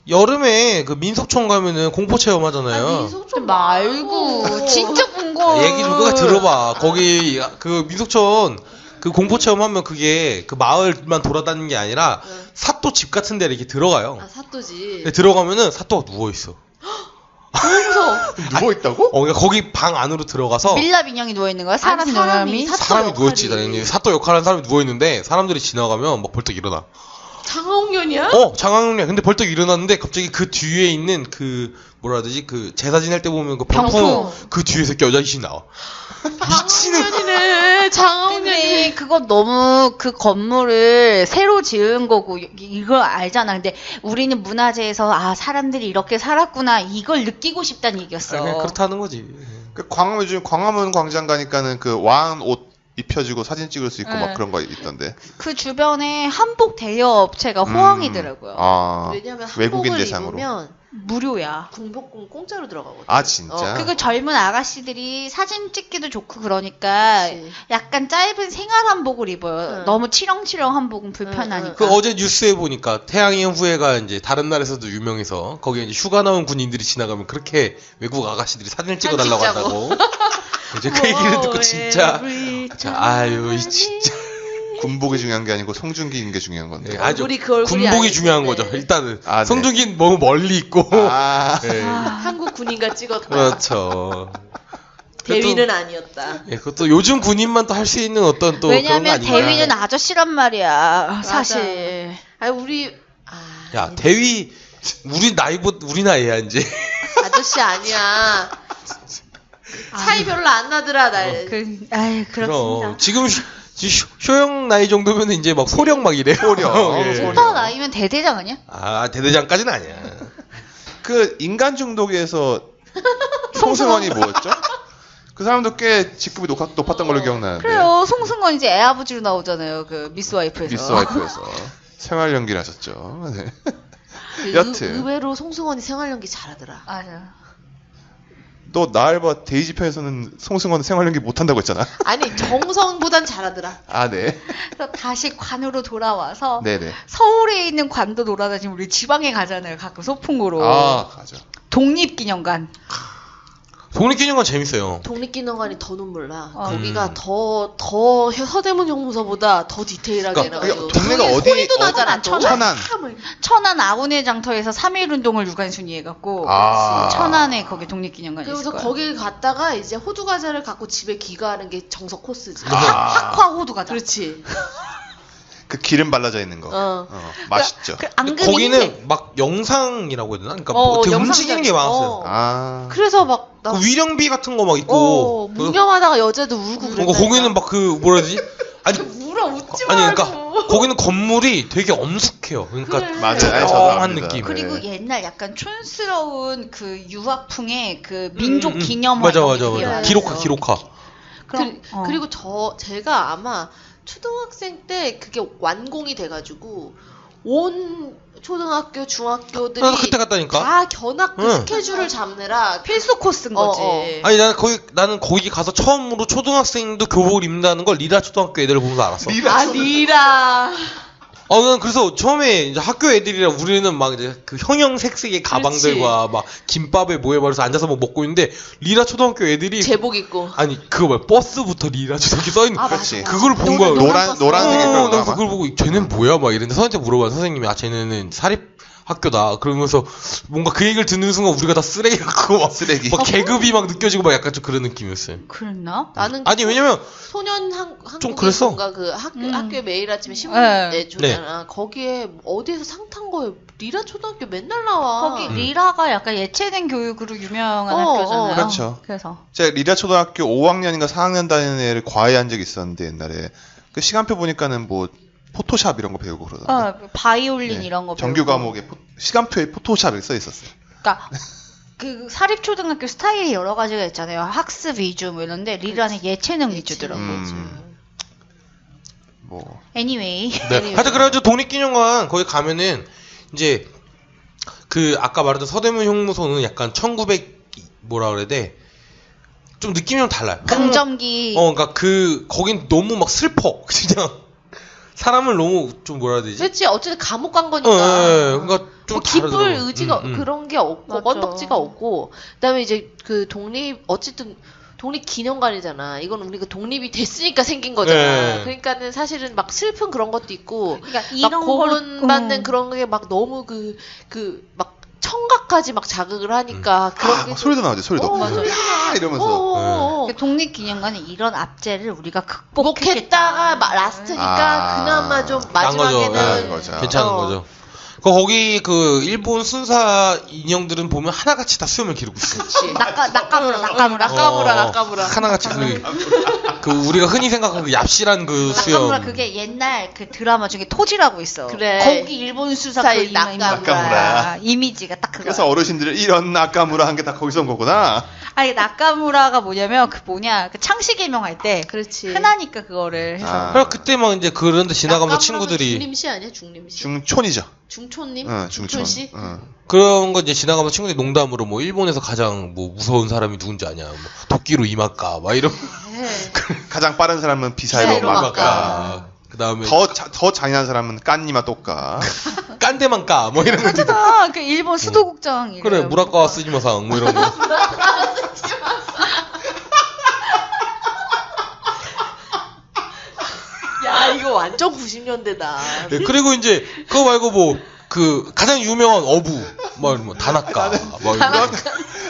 여름에 그 민속촌 가면은 공포 체험 하잖아요. 민속촌 말고 진짜 궁궐. 얘기 좀 끝까지 들어봐. 거기 그 민속촌 그 공포 체험하면 그게 그 마을만 돌아다니는 게 아니라 사또 집 같은 데 이렇게 들어가요. 사또지. 근데 들어가면은 사또가 누워 있어. 너무 무서워. 누워 있다고? 그러니까 거기 방 안으로 들어가서 밀랍 인형이 누워 있는 거야? 사람이 누워 있지. 당연히 사또 역할하는 사람이 누워 있는데 사람들이 지나가면 막 벌떡 일어나. 장화홍련이야? 장화홍련. 근데 벌떡 일어났는데 갑자기 그 뒤에 있는 그 뭐라 해야 되지? 그 제사 지낼 때 보면 그 병풍 그 뒤에서 여자귀신 나와. 장화홍련이네. 장화홍련이. 그거 너무 그 건물을 새로 지은 거고 이걸 알잖아. 근데 우리는 문화재에서 사람들이 이렇게 살았구나 이걸 느끼고 싶다는 얘기였어. 그냥 그렇다는 거지. 요즘 광화문 광장 가니까는 그 왕 옷 입혀주고 사진 찍을 수 있고 막 그런 거 있던데. 그 주변에 한복 대여 업체가 호황이더라고요. 왜냐면 외국인 한복을 대상으로. 입으면 무료야. 궁복궁 공짜로 들어가거든. 진짜? 그리고 젊은 아가씨들이 사진 찍기도 좋고 그러니까 그치. 약간 짧은 생활 한복을 입어요. 너무 치렁치렁 한복은 불편하니까. 그 어제 뉴스에 보니까 태양의 후예가 이제 다른 나라에서도 유명해서 거기에 이제 휴가 나온 군인들이 지나가면 그렇게 외국 아가씨들이 사진을 찍어달라고 한다고. 이제 그 얘기를 듣고 진짜 진짜 군복이 중요한 게 아니고 송중기인 게 중요한 건데. 아주 그 군복이 중요한 거죠. 일단은 네. 송중기는 너무 멀리 있고 한국 군인과 찍었다. 그렇죠. 대위는 아니었다. 그것도 요즘 군인만 또 할 수 있는 어떤 또 왜냐면 그런 거 아닌가. 대위는 아저씨란 말이야. 사실. 야 대위 우리 나이야 이제. 아저씨 아니야. 차이 별로 안 나더라 날. 그렇습니다. 지금 효영 나이 정도면 이제 막 소령 막 이래요. 소령. 오빠 나이면 대대장 아니야? 대대장까지는 아니야. 그 인간 중독에서 송승헌이 뭐였죠? 그 사람도 꽤 직급이 높았던 걸로 기억나는데. 그래요. 송승헌 이제 애아버지로 나오잖아요. 그 미스와이프에서. 생활 연기를 하셨죠. 네. 여튼 의외로 송승헌이 생활 연기 잘하더라. 맞아. 너 나를 봐 데이지 편에서는 송승헌 생활 연기 못한다고 했잖아. 아니 정성보단 잘하더라. 네. 그래서 다시 관으로 돌아와서 네네. 서울에 있는 관도 돌아다니면 우리 지방에 가잖아요. 가끔 소풍으로. 가죠. 독립기념관. 독립기념관 재밌어요. 독립기념관이 더 눈물 나. 거기가 더 서대문 형무소보다 더 디테일하게 해놔가지고. 동네가 어디? 소리도 나잖아. 천안 아우네 장터에서 3.1 운동을 유관순위 해갖고 천안에 거기 독립기념관이 있어요. 그래서 거기 갔다가 이제 호두 과자를 갖고 집에 귀가하는 게 정석 코스지. 학화 호두 과자. 그렇지. 그 기름 발라져 있는 거. 맛있죠. 거기는 막 영상이라고 해야 되나? 그러니까 뭐 되게 움직이는 게 많았어요. 그래서 막 그 위령비 같은 거 막 있고 묵념하다가 여자도 울고 그랬다. 거기는 막 그 뭐라 해야 되지? 아니 울어 웃지 아니 말고. 그러니까 거기는 건물이 되게 엄숙해요. 그러니까 맞아요. 조용한 느낌. 그리고 옛날 약간 촌스러운 그 유학풍의 그 민족 기념화. 맞아. 기록화. 그리고 제가 아마 초등학생 때 그게 완공이 돼가지고 온 초등학교, 중학교들이 그때 갔다니까. 다 견학 스케줄을 잡느라 필수 코스인 거지. 아니 나는 거기 가서 처음으로 초등학생도 교복을 입는다는 걸 리라 초등학교 애들을 보면서 알았어. 리라. 난 그래서 처음에 이제 학교 애들이랑 우리는 막 이제 그 형형색색의 가방들과 막 김밥에 뭐에 말해서 앉아서 막 먹고 있는데 리라 초등학교 애들이 제복 입고 아니 그거 뭐야 버스부터 리라 초등학교 써있는 그렇지. 그걸 본 거야. 노란색의 나 그걸 보고 쟤는 뭐야 막 이랬는데 선생님한테 물어봐. 선생님이 쟤네는 사립 학교다. 그러면서 뭔가 그 얘기를 듣는 순간 우리가 다 쓰레기 같고 막 계급이 막 느껴지고 막 약간 좀 그런 느낌이었어요. 그랬나? 나는 아니 왜냐면 소년 좀 그랬어. 뭔가 그 학교에 매일 아침에 신문 내주잖아. 거기에 어디에서 상 탄 거예요. 리라 초등학교 맨날 나와. 거기 리라가 약간 예체능 교육으로 유명한 학교잖아요. 그렇죠. 그래서 제가 리라 초등학교 5학년인가 4학년 다니는 애를 과외한 적이 있었는데 옛날에 그 시간표 보니까는 뭐 포토샵 이런 거 배우고 그러던데. 바이올린 이런 거 정규 배우고. 과목에 시간표에 포토샵이 써 있었어요. 그러니까 그 사립초등학교 스타일이 여러 가지가 있잖아요. 학습 위주 뭐 이런데 리라는 예체능 위주더라고. 뭐 anyway. 하여튼 그래가지고 독립기념관 거기 가면은 이제 그 아까 말했던 서대문 형무소는 약간 1900 뭐라 그래야 돼? 좀 느낌이 좀 달라요. 금점기. 그러니까 거긴 너무 막 슬퍼. 그냥 사람을 너무 좀 뭐라 해야 되지? 그렇지. 어쨌든 감옥 간 거니까. 그러니까 좀 기쁠 의지가 그런 게 없고 맞아. 건덕지가 없고. 그다음에 이제 그 어쨌든 독립기념관이잖아. 이건 우리가 독립이 됐으니까 생긴 거잖아. 그러니까는 사실은 막 슬픈 그런 것도 있고, 그러니까 막 이런 고문받는 그런 게 막 너무 막 청각까지 막 자극을 하니까 그런 게 소리도 나오지. 소리도. 맞아. 이러면서. 독립기념관은 이런 압제를 우리가 극복했다가 라스트니까 그나마 좀 마지막에는 괜찮은 거죠. 거기 그 일본 순사 인형들은 보면 하나같이 다 수염을 기르고 있어. 나카무라. 하나같이 그 우리가 흔히 생각하는 그 얍실한 그 수염. 나카무라 그게 옛날 그 드라마 중에 토지라고 있어. 그래. 거기 일본 수사 그 나카무라. 이미지가 딱 그거야. 그래서 어르신들이 이런 나카무라 한 게 다 거기서 온 거구나. 아니 나카무라가 뭐냐면 그 창씨개명 할 때 그렇지. 흔하니까 그거를 해서. 그래 그때 막 이제 그런데 지나가면서 친구들이 중림씨 아니야? 중림씨. 중촌이죠. 중촌님? 중촌씨. 그런 거 이제 지나가면 친구들이 농담으로 뭐 일본에서 가장 뭐 무서운 사람이 누군지 아냐, 뭐 도끼로 이마까 막 이런. 가장 빠른 사람은 비사이로 막까. 그 다음에 더 잔인한 사람은 깐니마 똑까. 깐대만 까 뭐 이런 거. 그 일본 수도국장. 그래 무라카와 쓰지마상 뭐 이런 거. 야 이거 완전 90년대다. 네, 그리고 이제 그거 말고 뭐 그 가장 유명한 어부 뭐 다나카 뭐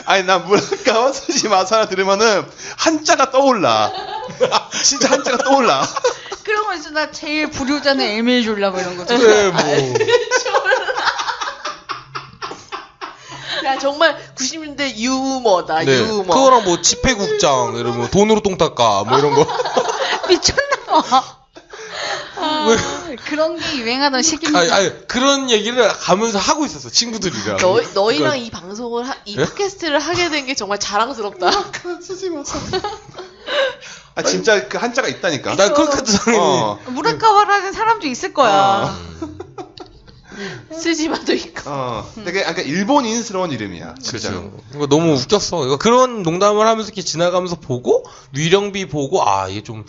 아니 나 무라카와 쓰지마사라 들으면은 한자가 떠올라. 진짜 한자가 떠올라. 그런 거 있어. 나 제일 불효자는 에밀졸라 뭐 이런 거죠. 그래 뭐. 야 정말 90년대 유머다. 네, 유머. 그거랑 뭐 집회국장 이러면 돈으로 똥 닦아 뭐 이런 거. 미쳤나봐. 그런 게 유행하던 시기입니다. 아니 그런 얘기를 가면서 하고 있었어 친구들이랑. 너희랑 이 방송을 이 팟캐스트를 하게 된 게 정말 자랑스럽다. 쓰지 마서. 진짜 그 한자가 있다니까. 난 그렇게 생각해. 무라카와라는 사람도 있을 거야. 쓰지마도 있고. 되게 그러니까 일본인스러운 이름이야. 그렇죠. 이거 너무 웃겼어. 이거 그런 농담을 하면서 이렇게 지나가면서 보고 위령비 보고 이게 좀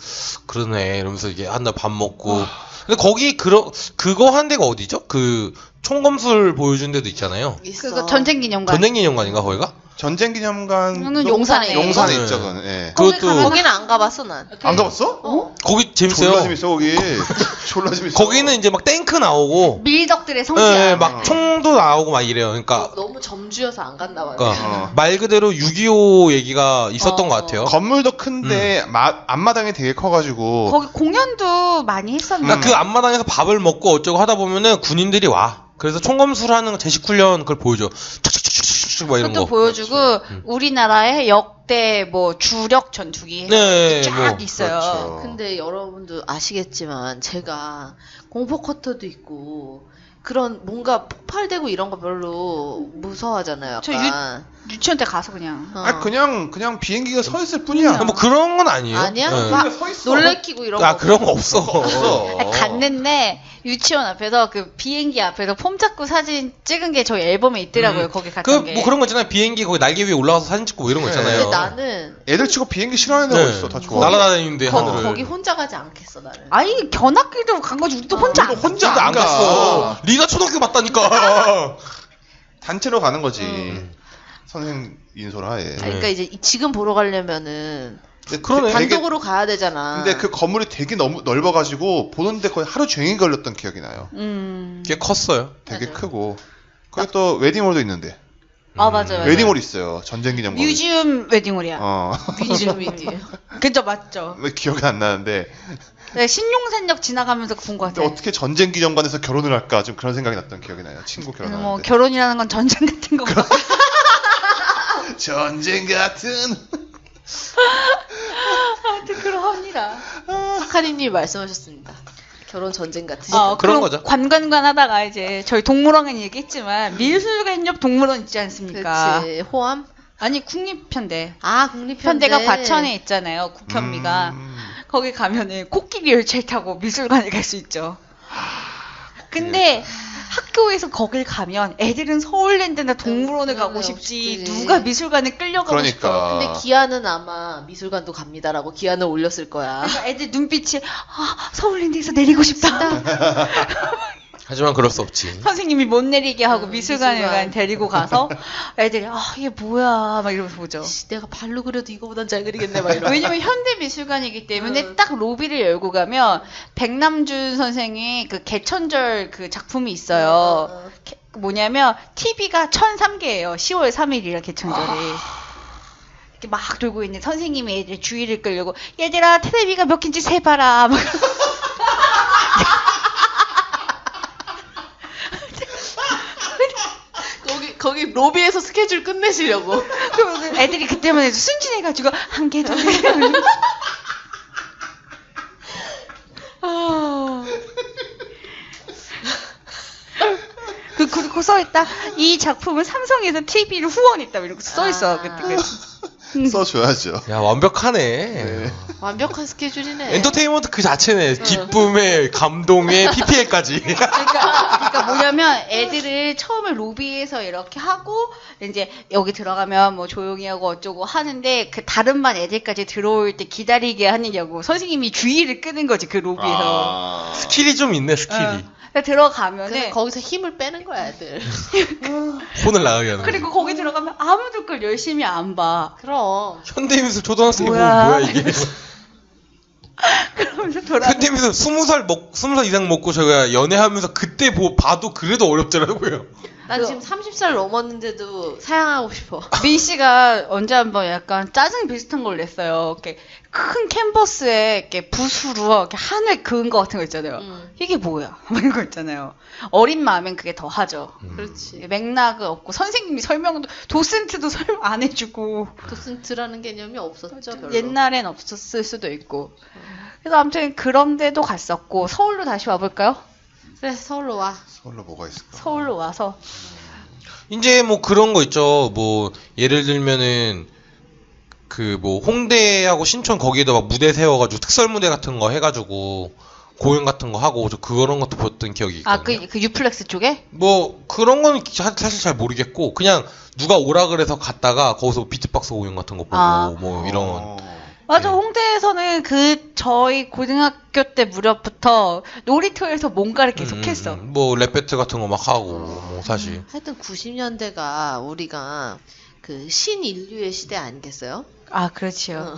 그러네 이러면서 이게 한날 밥 먹고. 근데 거기 그거 한 데가 어디죠? 그 총검술 보여준 데도 있잖아요. 그거 전쟁기념관. 전쟁기념관인가 거기가? 전쟁기념관. 용산에 있죠, 그건. 예. 그것도 거기는 안 가봤어 난. 안 가봤어? 거기 재밌어요. 졸라 재밌어 거기. 졸라 재밌어. 거기는 이제 막 탱크 나오고 밀덕들의 성지야. 네, 막 총도 나오고 막 이래요. 그러니까 너무 점주여서 안 갔나 봐요. 그러니까 말 그대로 6.25 얘기가 있었던 것 같아요. 건물도 큰데 앞마당이 되게 커가지고 거기 공연도 많이 했었는데. 그러니까 그 앞마당에서 밥을 먹고 어쩌고 하다 보면은 군인들이 와. 그래서 총검술하는 제식훈련 그걸 보여줘. 촥촥촥촥 막 이런 거. 그것도 보여주고 우리나라의 역대 뭐 주력 전투기 네, 쫙 뭐, 있어요. 그렇죠. 근데 여러분도 아시겠지만 제가 공포 커터도 있고 그런 뭔가 폭발되고 이런 거 별로 무서워하잖아요. 저 약간. 유치원 때 가서 그냥. 아 그냥 비행기가 서 있을 뿐이야. 뭐 그런 건 아니에요. 아니야? 네. 막 서 있어. 놀래키고 이런 거. 아 그런 거 없어. 없어. 갔는데 유치원 앞에서 그 비행기 앞에서 폼 잡고 사진 찍은 게 저희 앨범에 있더라고요. 거기 갔던 게. 뭐 그런 거 있잖아요. 비행기 거기 날개 위에 올라가서 사진 찍고 뭐 이런 거 네. 있잖아요. 근데 나는 애들 치고 비행기 싫어하는 애가 있어. 다 좋아. 날아다니는데 하늘을. 거기 혼자 가지 않겠어 나는. 아니 견학길도 간 거지 우리도 혼자 안 갔어. 혼자 안 갔어. 리가 초등학교 맞다니까. 단체로 가는 거지. 선생 인솔 하에. 그러니까 이제 지금 보러 가려면은 근데 그러네. 되게- 단독으로 가야 되잖아. 근데 그 건물이 되게 너무 넓어가지고 보는데 거의 하루 종일 걸렸던 기억이 나요. 꽤 컸어요. 되게 맞아요. 크고 거기 또 웨딩홀도 있는데 아 맞아요. 웨딩홀 있어요. 전쟁기념관. 뮤지엄 웨딩홀이야. 뮤지엄이지. 그죠 맞죠. 왜 기억이 안 나는데 네, 신용산역 지나가면서 본 것 근데 같아요. 어떻게 전쟁기념관에서 결혼을 할까 좀 그런 생각이 났던 기억이 나요. 친구 결혼하는데. 뭐 결혼이라는 건 전쟁 같은 건가. 전쟁 같은. 아무튼 그러합니다. 사카리님 말씀하셨습니다. 결혼 전쟁 같으시. 그런 그럼 거죠. 관광관 하다가 이제 저희 동물원은 얘기했지만 미술관 옆 동물원 있지 않습니까? 그렇지. 호암? 아니 국립현대. 아 국립현대. 현대가 과천에 있잖아요. 국현미가. 거기 가면은 코끼리 열차를 타고 미술관에 갈 수 있죠. 근데 학교에서 거길 가면 애들은 서울랜드나 동물원을 가고 싶지 그지. 누가 미술관에 끌려가고 싶어. 그러니까. 근데 기아는 아마 미술관도 갑니다라고 기아는 올렸을 거야. 그러니까 애들 눈빛이 서울랜드에서 내리고 싶다. 하지만 그럴 수 없지. 선생님이 못 내리게 하고 미술관에 미술관. 데리고 가서 애들이 이게 뭐야 막 이러면서 보죠. 내가 발로 그려도 이거보단 잘 그리겠네 막 이런. 왜냐면 현대미술관이기 때문에 딱 로비를 열고 가면 백남준 선생의 그 개천절 그 작품이 있어요. 뭐냐면 TV가 1003개예요. 10월 3일이라 개천절이. 이렇게 막 돌고 있는 선생님이 애들 주의를 끌려고 얘들아 테레비가 몇 개인지 세봐라. 막 거기 로비에서 스케줄 끝내시려고. 그러면 애들이 그때만 해도 순진해가지고 한 개, 두 개. 그리고 써있다. 이 작품은 삼성에서 TV를 후원했다. 이러고 써있어. 그때. 써줘야죠. 야 완벽하네. 네. 완벽한 스케줄이네. 엔터테인먼트 그 자체네. 기쁨에 감동에 PPL까지. 그러니까 뭐냐면 애들을 처음에 로비에서 이렇게 하고 이제 여기 들어가면 뭐 조용히 하고 어쩌고 하는데 그 다른 반 애들까지 들어올 때 기다리게 하느냐고 선생님이 주의를 끄는 거지 그 로비에서. 스킬이 좀 있네 스킬이. 들어가면은 근데 거기서 힘을 빼는 거야 애들. 혼을 나가게 하는. 그리고 거기 들어가면 아무도 그걸 열심히 안 봐. 그럼. 현대미술 초등학생이 뭐야. 뭐야 이게. 그러면서 돌아. 현대미술 20살 이상 먹고 제가 연애하면서 그때 봐도 그래도 어렵더라고요. 난 지금 30살 넘었는데도 사양하고 싶어. 민 씨가 언제 한번 약간 짜증 비슷한 걸 냈어요. 이렇게 큰 캔버스에 이렇게 붓으로 이렇게 한획 그은 거 같은 거 있잖아요. 이게 뭐야? 뭐 이런 거 있잖아요. 어린 마음엔 그게 더 하죠. 그렇지. 맥락을 없고 선생님이 설명도 도슨트도 설명 안 해주고 도슨트라는 개념이 없었죠 별로. 옛날엔 없었을 수도 있고. 그래서 아무튼 그런 데도 갔었고 서울로 다시 와볼까요? 그래 서울로 와. 서울로 뭐가 있을까? 서울로 와서 이제 뭐 그런 거 있죠. 뭐 예를 들면은 그 뭐 홍대하고 신촌 거기에다 막 무대 세워가지고 특설 무대 같은 거 해가지고 공연 같은 거 하고 저 그런 것도 봤던 기억이 있거든요. 그 유플렉스 쪽에? 뭐 그런 건 사실 잘 모르겠고 그냥 누가 오라 그래서 갔다가 거기서 비트박스 공연 같은 거 보고 뭐 이런. 맞아. 네. 홍대에서는 저희 고등학교 때 무렵부터 놀이터에서 뭔가를 계속했어. 뭐 랩 배틀 같은 거 막 하고 뭐 사실. 하여튼 90년대가 우리가 그 신인류의 시대 아니겠어요? 아, 그렇지요.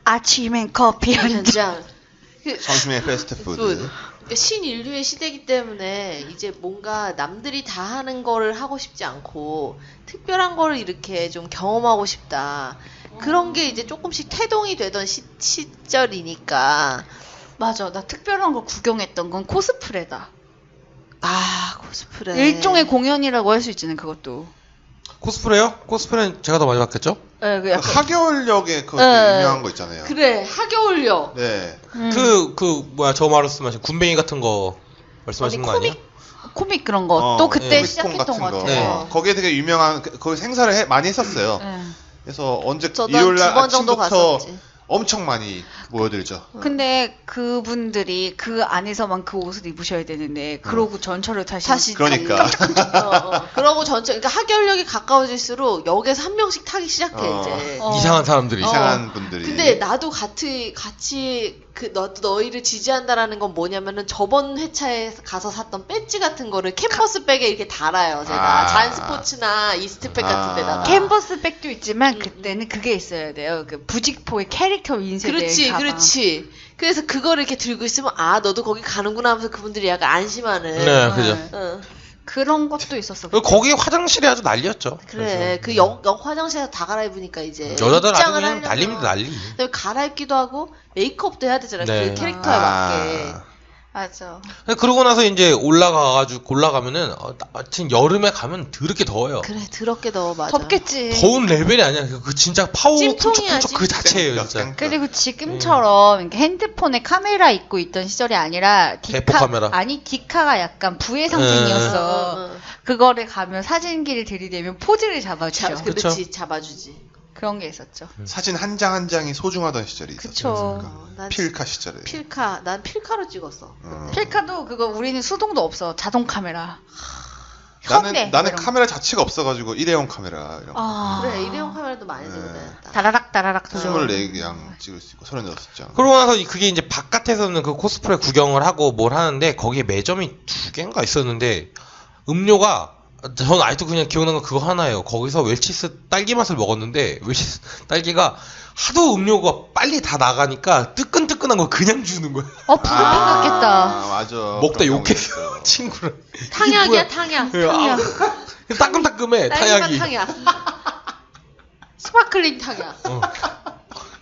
아침엔 커피 한 잔. 현장 점심에 패스트푸드. 그러니까 신인류의 시대이기 때문에 이제 뭔가 남들이 다 하는 거를 하고 싶지 않고 특별한 거를 이렇게 좀 경험하고 싶다. 그런 게 이제 조금씩 태동이 되던 시절이니까. 맞아. 나 특별한 거 구경했던 건 코스프레다. 아, 코스프레. 일종의 공연이라고 할 수 있잖아요, 그것도. 코스프레요? 코스프레는 제가 더 많이 봤겠죠? 네, 그 약간 하겨울역에 그 유명한 거 있잖아요. 그래, 하겨울역. 네. 저 말씀하신 군뱅이 같은 거 말씀하시는 거 아니에요? 코믹 그런 거. 또 그때 코믹콘 시작했던 것 같아요. 네. 거기에 되게 유명한, 거기 행사를 많이 했었어요. 네. 그래서 언제 저도 일요일날 2번 정도 아침부터 갔었지. 엄청 많이 모여들죠. 근데 그분들이 그 안에서만 그 옷을 입으셔야 되는데 그러고 전철을 다시 그러니까. 그러고 전철 그러니까 하결역이 가까워질수록 역에서 한 명씩 타기 시작해 이제. 이상한 사람들이. 이상한 분들이. 근데 나도 같이 너희를 지지한다라는 건 뭐냐면은 저번 회차에 가서 샀던 배지 같은 거를 캔버스 백에 이렇게 달아요. 제가 잔스포츠나 이스트팩 같은 데다가. 캔버스 백도 있지만 그때는 그게 있어야 돼요. 그 부직포의 캐릭터 인쇄된 가방. 그렇지. 그래서 그거를 이렇게 들고 있으면 너도 거기 가는구나 하면서 그분들이 약간 안심하는. 네, 그죠. 응. 그런 것도 있었어. 거기 화장실이 아주 난리였죠. 그래. 그 역 화장실에서 다 갈아입으니까 이제 여자들 아주 입장을 그냥 하려면 난립니다, 난리. 그다음에 갈아입기도 하고 메이크업도 해야 되잖아요. 네. 그 캐릭터에 맞게. 맞아. 그러고 나서 이제 올라가면은 하여튼 여름에 가면 더럽게 더워요. 그래, 더럽게 더워. 맞아. 덥겠지. 더운 레벨이 아니야. 그 진짜 파워 찜통이야, 쿵쩍쿵쩍 그 자체예요, 진짜. 땡볕. 그리고 지금처럼 이렇게 핸드폰에 카메라 있고 있던 시절이 아니라 대포 카메라. 디카가 약간 부의 상징이었어. 그거를 가면 사진기를 들이대면 포즈를 잡아주죠. 그렇지, 잡아주지. 그런 게 있었죠. 사진 한 장 한 장이 소중하던 시절이 있었죠. 그쵸. 필카 시절에. 난 필카로 찍었어. 필카도 그거 우리는 수동도 없어. 자동 카메라. 나는 카메라 자체가 없어가지고 일회용 카메라 이런 거. 그래, 일회용 카메라도 많이 들고 다녔다. 다라락 돌려. 24장 찍을 수 있고 36장. 그러고 나서 그게 이제 바깥에서는 그 코스프레 구경을 하고 뭘 하는데 거기에 매점이 2개인가 있었는데 음료가 전 아직도 그냥 기억나는 거 그거 하나예요. 거기서 웰치스 딸기 맛을 먹었는데 웰치스 딸기가 하도 음료가 빨리 다 나가니까 뜨끈뜨끈한 거 그냥 주는 거야. 부르면 같겠다. 맞아. 먹다 욕했어 친구를. 탕약이야, 탕약. 따끔따끔해 탕약이. 탕약. 스파클링 탕약.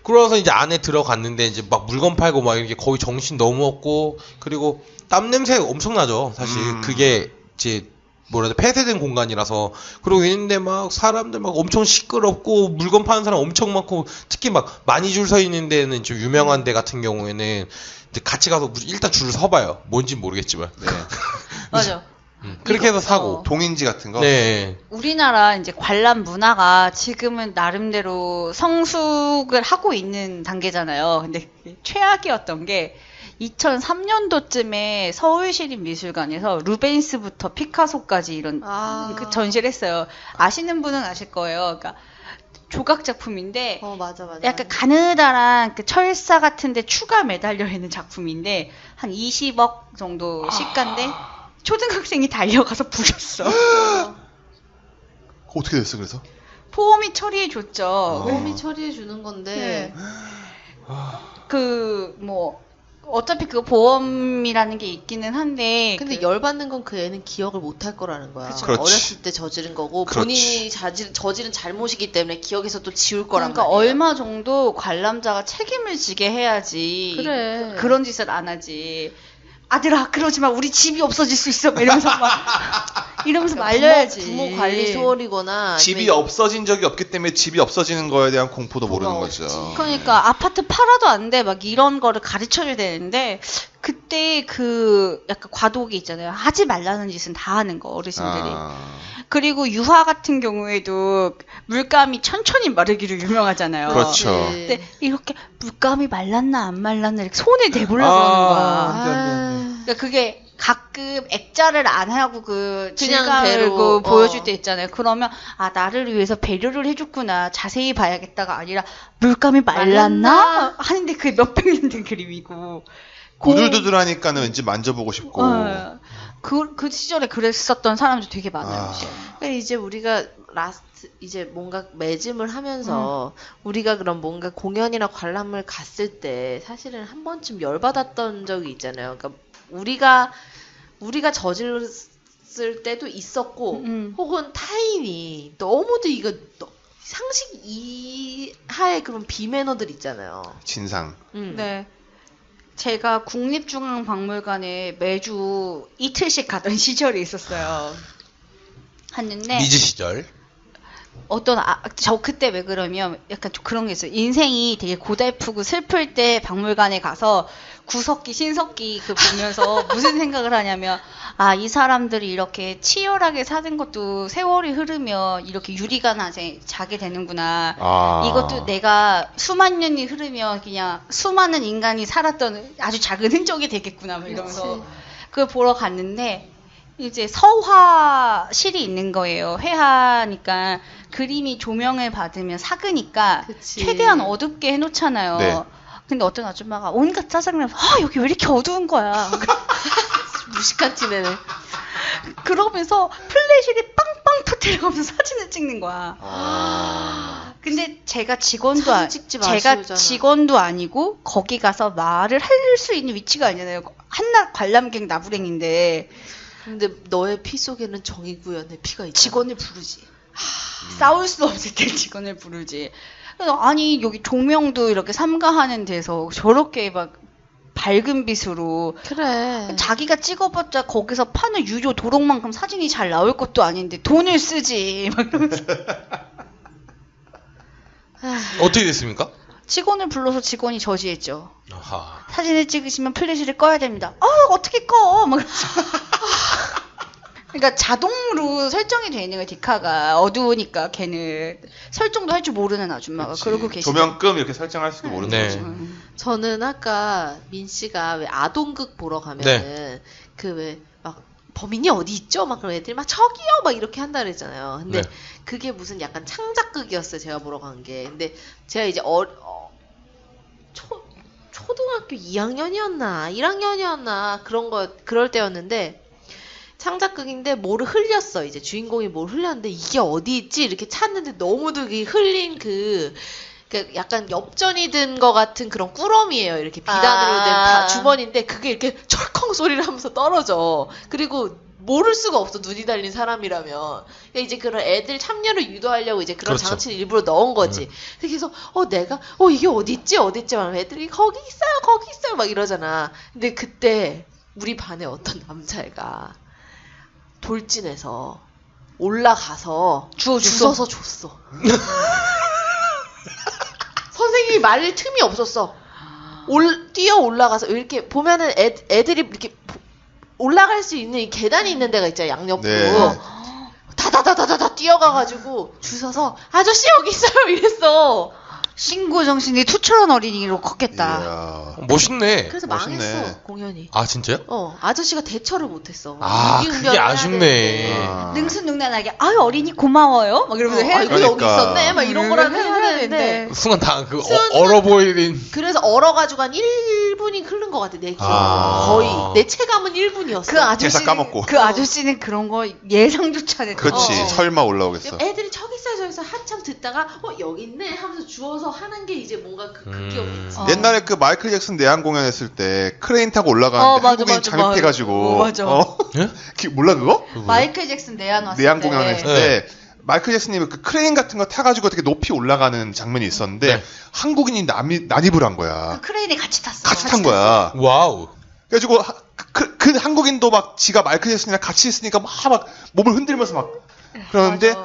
그러면서 이제 안에 들어갔는데 이제 막 물건 팔고 막 이렇게 거의 정신 너무 없고 그리고 땀 냄새 엄청나죠. 사실 그게 이제 뭐라 해야 돼 폐쇄된 공간이라서 그러고 있는데 막 사람들 막 엄청 시끄럽고 물건 파는 사람 엄청 많고 특히 막 많이 줄 서 있는 데는 좀 유명한 데 같은 경우에는 같이 가서 일단 줄을 서봐요. 뭔진 모르겠지만. 네. 맞아. 그렇게 해서 사고. 동인지 같은 거. 네. 우리나라 이제 관람 문화가 지금은 나름대로 성숙을 하고 있는 단계잖아요. 근데 최악이었던 게 2003년도쯤에 서울시립미술관에서 루벤스부터 피카소까지 이런 그 전시를 했어요. 아시는 분은 아실 거예요. 그러니까 조각 작품인데 맞아. 약간 가느다란 그 철사 같은데 추가 매달려 있는 작품인데 한 20억 정도 시가인데 초등학생이 달려가서 부셨어. 어떻게 됐어 그래서? 보험이 처리해 줬죠. 보험이 처리해 주는 건데. 어차피 그거 보험이라는 게 있기는 한데. 근데 열받는 건 그 애는 기억을 못 할 거라는 거야. 그렇지. 어렸을 때 저지른 거고 본인이 저지른 잘못이기 때문에 기억에서 또 지울 거란 그러니까 말이야. 얼마 정도 관람자가 책임을 지게 해야지. 그래. 그런 짓을 안 하지. 아들아 그러지 마 우리 집이 없어질 수 있어 이러면서 이러면서 말려야지. 부모 관리 소홀이거나 집이 없어진 적이 없기 때문에 집이 없어지는 거에 대한 공포도 모르는 거죠. 그러니까 아파트 팔아도 안 돼 막 이런 거를 가르쳐줘야 되는데 그때 그 약간 과도기 있잖아요. 하지 말라는 짓은 다 하는 거 어르신들이. 그리고 유화 같은 경우에도 물감이 천천히 마르기로 유명하잖아요. 그렇죠. 근데 이렇게 물감이 말랐나 안 말랐나 이렇게 손에 대보려고 하는 거야. 그러니까 그게 가끔 액자를 안 하고 그 그냥 배로 보여줄 때 있잖아요. 그러면 나를 위해서 배려를 해줬구나. 자세히 봐야겠다가 아니라 물감이 말랐나? 하는데 그게 몇백 년 된 그림이고. 구들구들하니까는 왠지 만져보고 싶고. 그 시절에 그랬었던 사람도 되게 많아요. 그러니까 이제 우리가 이제 뭔가 매짐을 하면서 우리가 그런 뭔가 공연이나 관람을 갔을 때 사실은 한 번쯤 열받았던 적이 있잖아요. 그러니까 우리가 저질렀을 때도 있었고 혹은 타인이 너무도 이거 상식 이하의 그런 비매너들 있잖아요. 진상. 네. 제가 국립중앙박물관에 매주 이틀씩 가던 시절이 있었어요. 갔는데 미즈 시절. 저 그때 왜 그러면 약간 좀 그런 게 있어요. 인생이 되게 고달프고 슬플 때 박물관에 가서 구석기, 신석기 보면서 무슨 생각을 하냐면, 이 사람들이 이렇게 치열하게 사는 것도 세월이 흐르면 이렇게 유리관 안에 자게 되는구나. 이것도 내가 수만 년이 흐르면 그냥 수많은 인간이 살았던 아주 작은 흔적이 되겠구나. 이러면서 그걸 보러 갔는데, 이제 서화실이 있는 거예요. 회화니까 그림이 조명을 받으면 삭으니까 최대한 어둡게 해놓잖아요. 네. 근데 어떤 아줌마가 온갖 짜증내면서 여기 왜 이렇게 어두운 거야. 무식한 티내네. 그러면서 플래시를 빵빵 터뜨리면서 사진을 찍는 거야. 근데 제가 직원도 아니고 거기 가서 말을 할 수 있는 위치가 아니잖아요. 한낱 관람객 나부랭인데. 근데 너의 피 속에는 정의구현의 피가 있다. 직원을 부르지. 싸울 수 없을 때 직원을 부르지. 그래서 아니 여기 조명도 이렇게 삼가하는 데서 저렇게 막 밝은 빛으로 그래. 자기가 찍어봤자 거기서 파는 유료 도록만큼 사진이 잘 나올 것도 아닌데 돈을 쓰지. 막 이러면서. 어떻게 됐습니까? 직원을 불러서 직원이 저지했죠. 아하. 사진을 찍으시면 플래시를 꺼야 됩니다. 어떻게 꺼? 막 그러니까 자동으로 설정이 돼 있는 거예요. 디카가 어두우니까 걔는 설정도 할 줄 모르는 아줌마가 그러고 계시죠. 조명금 이렇게 설정할 수도 모르는 거죠. 저는 아까 민 씨가 왜 아동극 보러 가면은 그 왜 막 범인이 어디 있죠? 막 그런 애들이 막 저기요 막 이렇게 한다 그랬잖아요. 근데 그게 무슨 약간 창작극이었어요. 제가 보러 간 게. 근데 제가 이제 초등학교 2학년이었나 1학년이었나 그럴 때였는데 창작극인데 뭐를 흘렸어. 이제 주인공이 뭘 흘렸는데 이게 어디 있지? 이렇게 찾는데 너무도 흘린 그 약간 엽전이 든 것 같은 그런 꾸러미예요. 이렇게 비단으로 된 주머니인데 그게 이렇게 철컹 소리를 하면서 떨어져. 그리고 모를 수가 없어. 눈이 달린 사람이라면. 그러니까 이제 그런 애들 참여를 유도하려고 이제 그런 장치를 일부러 넣은 거지. 그래서 내가 이게 어디 있지? 어디 있지? 막 애들이 거기 있어요 막 이러잖아. 근데 그때 우리 반에 어떤 남자애가 돌진해서 올라가서 주워서 줬어. 선생님이 말릴 틈이 없었어. 뛰어 올라가서 이렇게 보면은 애들이 이렇게 올라갈 수 있는 이 계단이 있는 데가 있잖아. 양옆으로. 다다다다다 뛰어가가지고 주워서 아저씨 여기 있어요 이랬어. 신고 정신이 투철한 어린이로 컸겠다. 이야. 멋있네. 그래서 망했어 공연이. 아 진짜요? 아저씨가 대처를 못했어. 그게 아쉽네. 능수능란하게 어린이 고마워요. 막 이러면서 해야 돼. 여기 있었네. 막 이런 거라도 해야 되는데. 순간 다 얼어 보이는. 그래서 얼어가지고 한 1분이 흐른 것 같아 내 기억에. 거의 내 체감은 1분이었어. 대사 까먹고. 그 아저씨는 그런 거 예상조차 안 했어. 그렇지. 설마 올라오겠어. 애들이 저기 있어요 저기서 한참 듣다가 여기 있네 하면서 주워서 하는 게 이제 뭔가 그 기억이지. 옛날에 그 마이클 잭슨 내한 공연했을 때 크레인 타고 올라가는데 한국인 잠입해가지고. 맞아. 몰라 그거? 마이클 잭슨 내한 왔을 내한 공연했을 때 마이클 잭슨이 그 크레인 같은 거 타가지고 되게 높이 올라가는 장면이 있었는데 한국인이 난입을 한 거야. 그 크레인에 같이 탔어. 같이 탄 거야. 와우. 그래가지고 그 한국인도 막 지가 마이클 잭슨이랑 같이 있으니까 막 몸을 흔들면서 막 그러는데.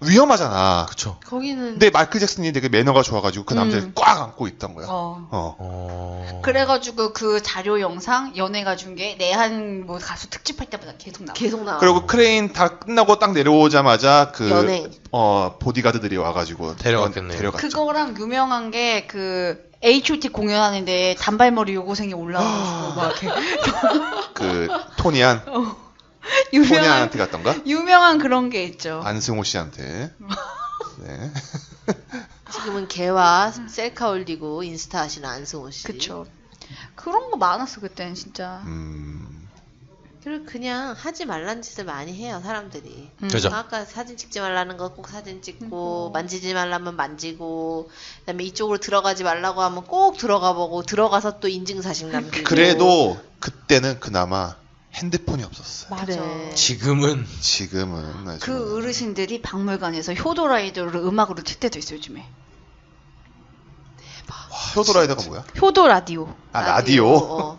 위험하잖아. 그쵸. 거기는. 근데 마이클 잭슨이 되게 매너가 좋아가지고 그 남자를 꽉 안고 있던 거야. 그래가지고 그 자료 영상 연예가 준 게 내한 뭐 가수 특집할 때마다 계속 나와. 그리고 크레인 다 끝나고 딱 내려오자마자 그 연예인. 보디가드들이 와가지고 데려갔겠네요. 데려갔죠. 그거랑 유명한 게 그 H.O.T 공연하는데 단발머리 여고생이 올라와가지고 막 이렇게. 그 토니안. 토니안한테 갔던가? 유명한 그런 게 있죠. 안승호 씨한테. 네. 지금은 개와 셀카 올리고 인스타 하시는 안승호 씨. 그쵸. 그런 거 많았어 그때는 진짜. 그리고 그냥 하지 말라는 짓을 많이 해요, 사람들이. 그죠. 아까 사진 찍지 말라는 거 꼭 사진 찍고, 만지지 말라면 만지고, 그다음에 이쪽으로 들어가지 말라고 하면 꼭 들어가 보고, 들어가서 또 인증사진 남기고. 그래도 그때는 그나마 핸드폰이 없었어요. 맞아. 그래. 지금은 지금은 그 어르신들이 박물관에서 효도라이더를 음악으로 틀 때도 있어요, 요즘에. 효도라이더가 뭐야? 효도 라디오. 아, 라디오.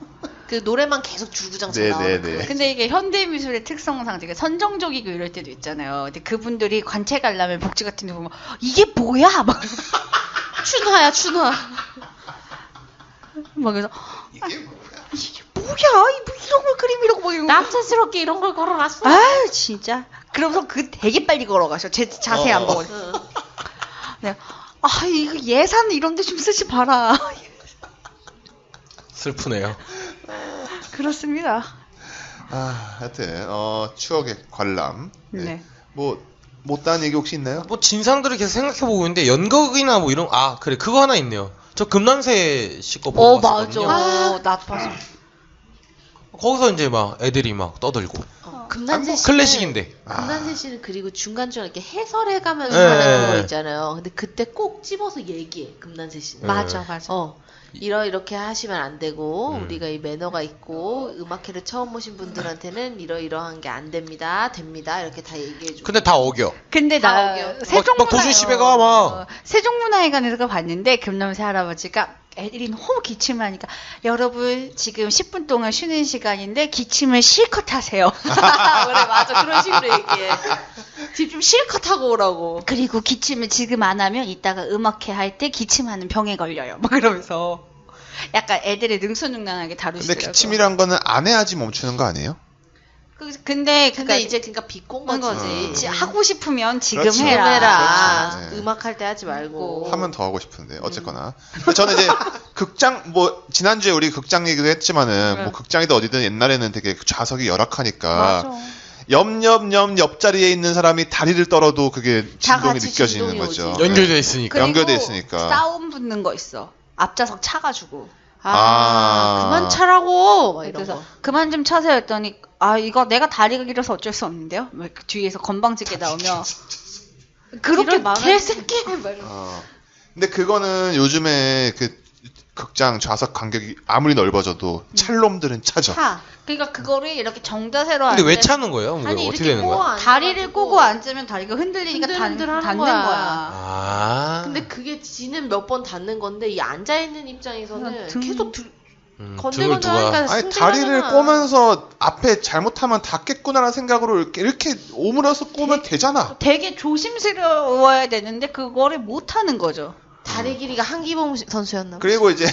그 노래만 계속 주구장창 나오는 거. 근데 이게 현대미술의 특성상 되게 선정적이고 이럴 때도 있잖아요. 근데 그분들이 관체 관람회 복지 같은 데 보면 이게 뭐야? 막 춘화야, 춘화. 막 그래서 이게 뭐야? 이게 뭐야? 이런 걸 그림이라고 막 이런 거. 남자스럽게 이런 걸 걸어놨어. 아 진짜. 그러면서 그 되게 빨리 걸어가셔. 제 자세히 안 보고. 네. 아 이거 예산 이런 데 좀 쓰지 봐라. 슬프네요. 그렇습니다. 하여튼 추억의 관람. 네. 뭐 못다한 얘기 혹시 있나요? 뭐 진상들을 계속 생각해보고 있는데 연극이나 뭐 이런 그래 그거 하나 있네요. 저 금난세 씨 거 보고 왔거든요. 맞아. 나도 봤어. 거기서 이제 막 애들이 막 떠들고. 금난세 씨는 클래식인데. 금난세 씨는 그리고 중간중간 이렇게 해설해가면서 네. 하는 거 있잖아요. 근데 그때 꼭 집어서 얘기해, 금난세 씨는. 맞아. 이렇게 하시면 안 되고 우리가 이 매너가 있고 음악회를 처음 오신 분들한테는 이러이러한 게 안 됩니다, 됩니다 이렇게 다 얘기해주고. 근데 다 어겨. 근데 다 나 어겨. 막 도시집에 가 막. 세종문화회관에서 봤는데 금남새 할아버지가 애들이 너무 기침을 하니까 여러분 지금 10분 동안 쉬는 시간인데 기침을 실컷 하세요. 그래 맞아 그런 식으로 얘기해. 집 좀 실컷 하고 오라고. 그리고 기침을 지금 안 하면 이따가 음악회 할 때 기침하는 병에 걸려요. 막 그러면서 약간 애들을 능수능란하게 다루시더라고요. 근데 기침이란 거는 안 해야지 멈추는 거 아니에요? 근데 이제 그러니까 비꼰 거지. 하고 싶으면 지금 그렇죠. 해라. 그렇죠. 네. 음악 할 때 하지 말고. 하면 더 하고 싶은데 어쨌거나 저는 이제 극장 뭐 지난주에 우리 극장 얘기도 했지만은 뭐 극장이든 어디든 옛날에는 되게 좌석이 열악하니까 맞아. 옆자리에 있는 사람이 다리를 떨어도 그게 진동이 같이 느껴지는 진동이 거죠. 오지. 연결돼 있으니까. 연결돼 있으니까. 싸움 붙는 거 있어. 앞좌석 차가지고. 그만 차라고. 막 이런 그래서 거. 그만 좀 차세요 했더니 이거 내가 다리가 길어서 어쩔 수 없는데요. 막 뒤에서 건방지게 나오면 그렇게 이런 말하는 개새끼. 근데 그거는 요즘에 그 극장 좌석 간격이 아무리 넓어져도 찰놈들은 차죠. 그러니까 그거를 이렇게 정자세로 근데 왜 앉는- 차는 거예요? 뭐 아니 어떻게 이렇게 되는 거야? 다리를 꼬고 앉으면 다리가 흔들리니까 흔들흔들하는 닿는 거야. 거야. 근데 그게 지는 몇 번 닿는 건데 이 앉아 있는 입장에서는 등- 계속 등을 건들건들하니까 아니 다리를 꼬면서 앞에 잘못하면 닿겠구나라는 생각으로 이렇게 오므려서 꼬면 되잖아. 되게 조심스러워야 되는데 그거를 못 하는 거죠. 다리 길이가 한기범 선수였나 봐. 그리고 이제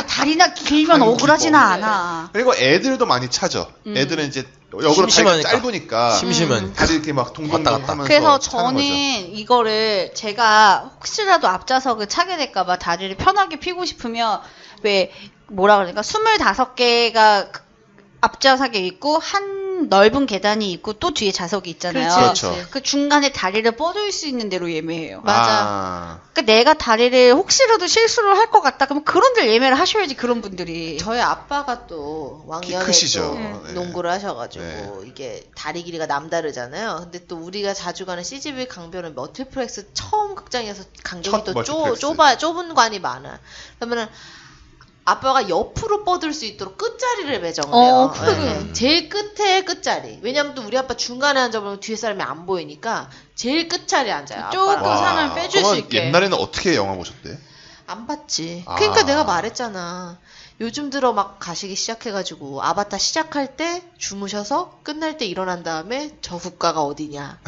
다리나 길면 아니, 억울하지는 기본. 않아. 그리고 애들도 많이 차죠. 애들은 이제 역으로 다리가 심심하니까. 짧으니까 심심한. 다리 이렇게 막 동동 왔다 갔다. 하면서 그래서 차는 저는 거죠. 이거를 제가 혹시라도 앞좌석을 차게 될까봐 다리를 편하게 펴고 싶으면 왜 뭐라 그러니까 25개가 앞좌석에 있고 한 넓은 계단이 있고 또 뒤에 좌석이 있잖아요. 그렇죠. 그 중간에 다리를 뻗을 수 있는 대로 예매해요. 맞아. 그러니까 내가 다리를 혹시라도 실수를 할 것 같다 그러면 그런 데를 예매를 하셔야지 그런 분들이. 저희 아빠가 또 왕년에 크시죠. 또 네. 농구를 하셔가지고 네. 이게 다리 길이가 남다르잖아요. 근데 또 우리가 자주 가는 CGV 강변은 멀티플렉스 처음 극장에서 간격이 첫 또 멀티플렉스. 좁은 관이 많아. 그러면은 아빠가 옆으로 뻗을 수 있도록 끝자리를 배정을 해요. 네. 제일 끝에 끝자리. 왜냐면 또 우리 아빠 중간에 앉아보면 뒤에 사람이 안 보이니까 제일 끝자리에 앉아요. 조금 아빠랑. 사람을 빼줄 수 그러면 있게. 옛날에는 어떻게 영화 보셨대? 안 봤지. 아. 그러니까 내가 말했잖아. 요즘 들어 막 가시기 시작해가지고 아바타 시작할 때 주무셔서 끝날 때 일어난 다음에 저 국가가 어디냐.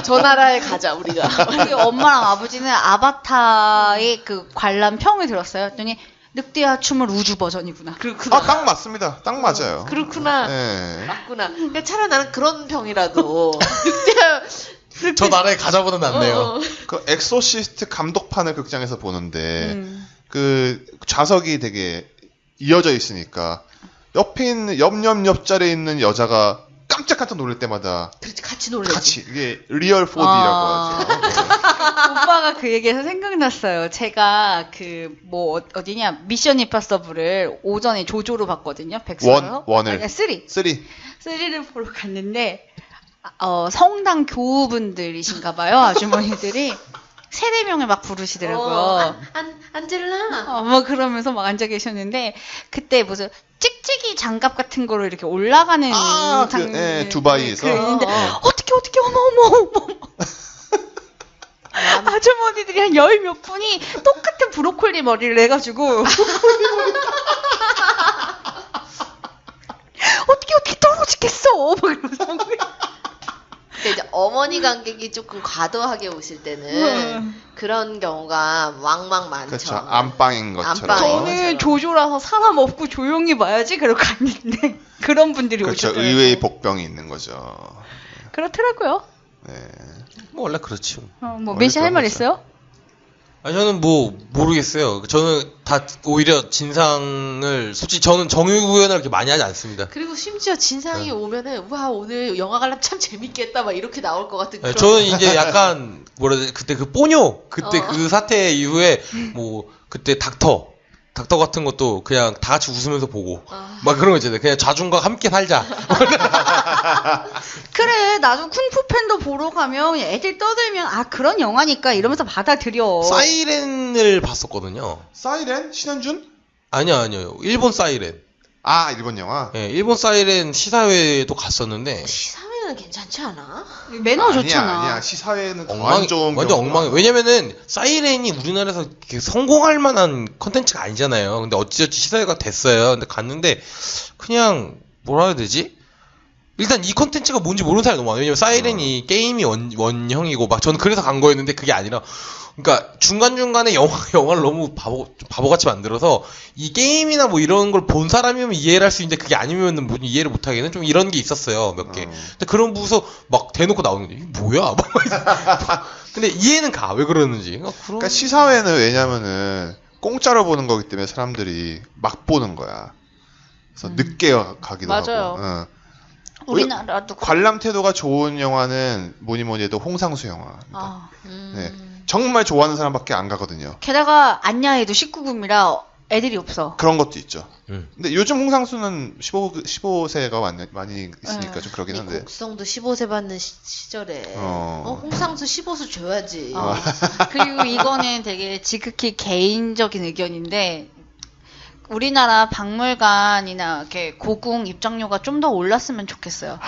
저 나라에 가자 우리가. 우리 엄마랑 아버지는 아바타의 그 관람 평을 들었어요. 했더니 늑대와 춤을 우주 버전이구나. 그렇구나. 딱 맞습니다. 딱 맞아요. 그렇구나. 네. 맞구나. 그러니까 차라리 나는 그런 병이라도 늑대와 저 나라에 가자보다 낫네요. 그 엑소시스트 감독판을 극장에서 보는데 그 좌석이 되게 이어져 있으니까 옆에 있는 옆자리에 있는 여자가 깜짝깜짝 놀랄 때마다 그렇지 같이 놀래지. 같이 이게 리얼 4D라고 하죠. 오빠가 그 얘기해서 생각났어요. 제가 어디냐 미션 임파서블을 오전에 조조로 봤거든요. 백수로. 원을. 3를 보러 갔는데 성당 교우분들이신가 봐요. 아주머니들이 3-4명을 막 부르시더라고요. 안젤라. 뭐 그러면서 막 앉아 계셨는데 그때 무슨 찍찍이 장갑 같은 거로 이렇게 올라가는 두바이에서. 그랬는데 어떻게 어머. 아주머니들이 한 10몇 분이 똑같은 브로콜리 머리를 해가지고 어떻게 떨어지겠어 막 이러면서 이제 어머니 관객이 조금 과도하게 오실 때는 그런 경우가 왕왕 많죠. 그렇죠. 안방인 것처럼. 저는 조조라서 사람 없고 조용히 봐야지 그러고 갔는데 그런 분들이 그렇죠. 오셨더라고요. 의외의 복병이 있는 거죠. 그렇더라고요. 네. 뭐 원래 그렇죠. 메시 할 말 있어요? 저는 모르겠어요. 저는 다 오히려 진상을 솔직히 저는 정의구현을 그렇게 많이 하지 않습니다. 그리고 심지어 진상이 오면은 와 오늘 영화 관람 참 재밌겠다 막 이렇게 나올 것 같은 그런. 저는 이제 약간 그때 그 뽀뇨 그때 그 사태 이후에 그때 닥터 같은 것도 그냥 다 같이 웃으면서 보고 막 그런 거 있잖아요. 그냥 자중과 함께 살자. 그래 나도 쿵푸 팬도 보러 가면 애들 떠들면 그런 영화니까 이러면서 받아들여. 사이렌을 봤었거든요. 사이렌? 신현준? 아니요. 일본 사이렌. 일본 영화? 네, 일본 사이렌 시사회도 갔었는데. 시사회는 괜찮지 않아? 매너 좋잖아. 아니야. 시사회는 완전 엉망이. 왜냐면은 사이렌이 우리나라에서 성공할 만한 컨텐츠가 아니잖아요. 근데 어찌저찌 시사회가 됐어요. 근데 갔는데 그냥 뭐라 해야 되지? 일단 이 컨텐츠가 뭔지 모르는 사람이 너무 많아요. 왜냐면 사이렌이 게임이 원형이고 막 저는 그래서 간 거였는데 그게 아니라 그러니까 중간중간에 영화를 너무 바보같이 만들어서 이 게임이나 뭐 이런 걸 본 사람이면 이해를 할 수 있는데 그게 아니면은 뭐 이해를 못 하겠는 좀 이런 게 있었어요. 몇 개. 근데 그런 부서 막 대놓고 나오는 거지. 이게 뭐야? 근데 이해는 가. 왜 그러는지. 그러니까 시사회는 왜냐면은 공짜로 보는 거기 때문에 사람들이 막 보는 거야. 그래서 늦게 가기도 맞아요. 하고. 우리나라도 관람 태도가 좋은 영화는 뭐니 해도 홍상수 영화입니다. 네. 정말 좋아하는 사람밖에 안 가거든요. 게다가 안야에도 19금이라 애들이 없어. 그런 것도 있죠. 근데 요즘 홍상수는 15세가 많이 있으니까 좀 그러긴 한데. 곡성도 15세 받는 시절에 홍상수 15세 줘야지. 그리고 이거는 되게 지극히 개인적인 의견인데 우리나라 박물관이나 이렇게 고궁 입장료가 좀 더 올랐으면 좋겠어요.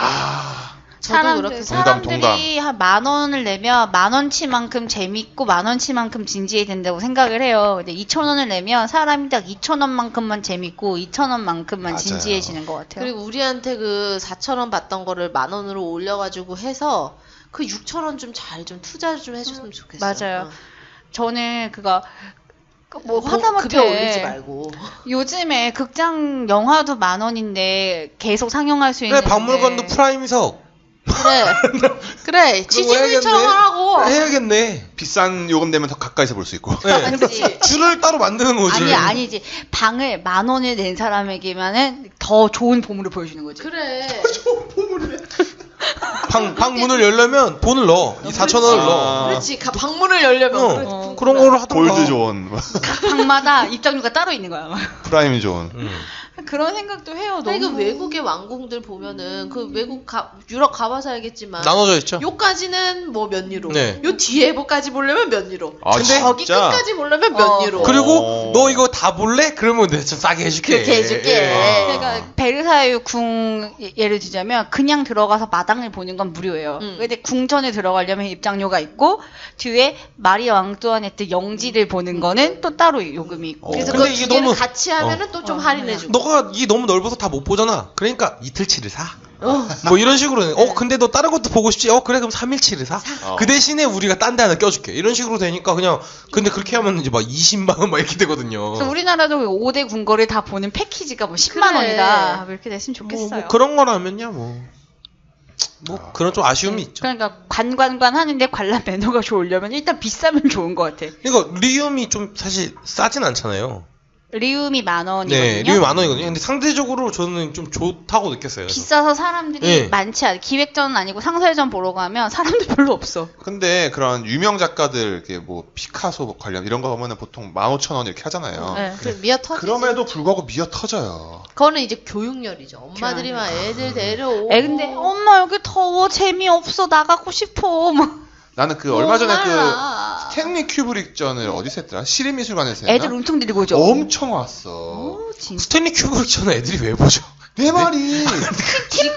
사람들이 한 10,000원을 내면 10,000원치만큼 재밌고 10,000원치만큼 진지해야 된다고 생각을 해요. 근데 2,000원을 내면 사람이 딱 2,000원만큼만 재밌고 2,000원만큼만 진지해지는 것 같아요. 그리고 우리한테 그 4,000원 받던 거를 10,000원으로 올려가지고 해서 그 6,000원 좀 잘 좀 투자 좀 해줬으면 좋겠어요. 맞아요. 저는 하다못해 급여 올리지 말고 요즘에 극장 영화도 10,000원인데 계속 상영할 수 있는. 박물관도 프라임석. 그래 지지부처럼 하라고 해야겠네. 비싼 요금 내면 더 가까이서 볼 수 있고. 네. 줄을 따로 만드는 거지. 아니지. 방을 10,000원을 낸 사람에게만은 더 좋은 보물을 보여주는 거지. 그래. 좋은 보물을. 방 문을 열려면 돈을 넣어. 4,000원을 넣어. 그렇지. 방문을 열려면 그런 거를 하던가. 골드 존. 방마다 입장료가 따로 있는 거야. 프라임 존. 그런 생각도 해요. 너무. 그 외국의 왕궁들 보면은 그 외국 유럽 가봐서 알겠지만 나눠져 있죠. 요까지는 뭐 몇 유로. 네. 요 뒤에 뭐까지 보려면 몇 유로. 근데 저기 끝까지 보려면 몇 유로. 그리고 너 이거 다 볼래? 그러면 내가 좀 싸게 해줄게. 그렇게 해줄게. 그러니까 베르사유 궁 예를 들자면 그냥 들어가서 마당을 보는 건 무료예요. 근데 궁전에 들어가려면 입장료가 있고 뒤에 마리아 왕뚜아네트 영지를 보는 거는 또 따로 요금이 있고. 그래서 근데 그 이게 두 개를 너무 같이 하면은 또 좀 할인해주고. 너가 이게 너무 넓어서 다 못 보잖아. 그러니까 이틀치를 사. 뭐 이런 식으로 근데 너 다른 것도 보고 싶지? 그래 그럼 3일치를 사. 그 대신에 우리가 딴 데 하나 껴줄게. 이런 식으로 되니까 그냥 근데 그렇게 하면 이제 막 20만 원 막 이렇게 되거든요. 그래서 우리나라도 5대 궁궐을 다 보는 패키지가 뭐 10만 원이다. 이렇게 됐으면 좋겠어요. 뭐 그런 거라면야 그런 좀 아쉬움이 있죠. 그러니까 관광관 하는데 관람 매너가 좋으려면 일단 비싸면 좋은 것 같아. 그러니까 리움이 좀 사실 싸진 않잖아요. 리움이 10,000원이거든요. 네, 리움이 10,000원이거든요. 근데 상대적으로 저는 좀 좋다고 느꼈어요. 비싸서 사람들이 네. 많지 않아. 기획전은 아니고 상설전 보러 가면 사람들 별로 없어. 근데 그런 유명 작가들 이렇게 뭐 피카소 관련 이런 거 보면은 보통 15,000원 이렇게 하잖아요. 네. 그 미어 터지지. 그럼에도 불구하고 미어 터져요. 그거는 이제 교육열이죠. 엄마들이 막 애들 데려오고. 근데 엄마 여기 더워 재미없어 나가고 싶어. 막. 나는 그 얼마 전에 몰라. 그 스탠리 큐브릭 전을 어디서 했더라? 시립미술관에서 했나? 애들 엄청 데리고 오죠. 엄청 왔어. 진짜. 스탠리 큐브릭 저는 애들이 왜 보죠? 내 말이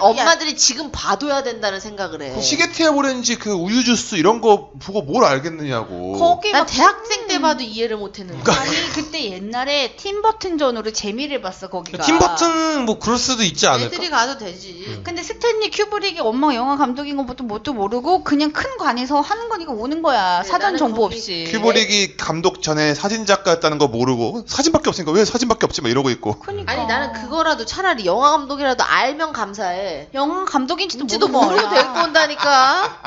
엄마들이 지금 봐둬야 된다는 생각을 해. 시계티아 오렌지 그 우유 주스 이런 거 보고 뭘 알겠느냐고. 거기 난 막 대학생 때 봐도 이해를 못했는데. 아니 그때 옛날에 팀버튼 전으로 재미를 봤어 거기가. 팀버튼 뭐 그럴 수도 있지 않을까? 애들이 가도 되지. 근데 스탠리 큐브릭이 엄마가 영화 감독인 것부터 뭣도 모르고 그냥 큰 관에서 하는 거니까 오는 거야. 네, 사전 나는 정보 거기 없이. 큐브릭이 감독 전에 사진 작가였다는 거 모르고 사진밖에 없으니까 왜 사진밖에 없지 막 이러고 있고. 그러니까. 아니 나는 그거라도 차라리 영화 감독이라도 알면 감사해. 영화 감독인지도 인지도 모르고 모르고 말이야. 데리고 온다니까.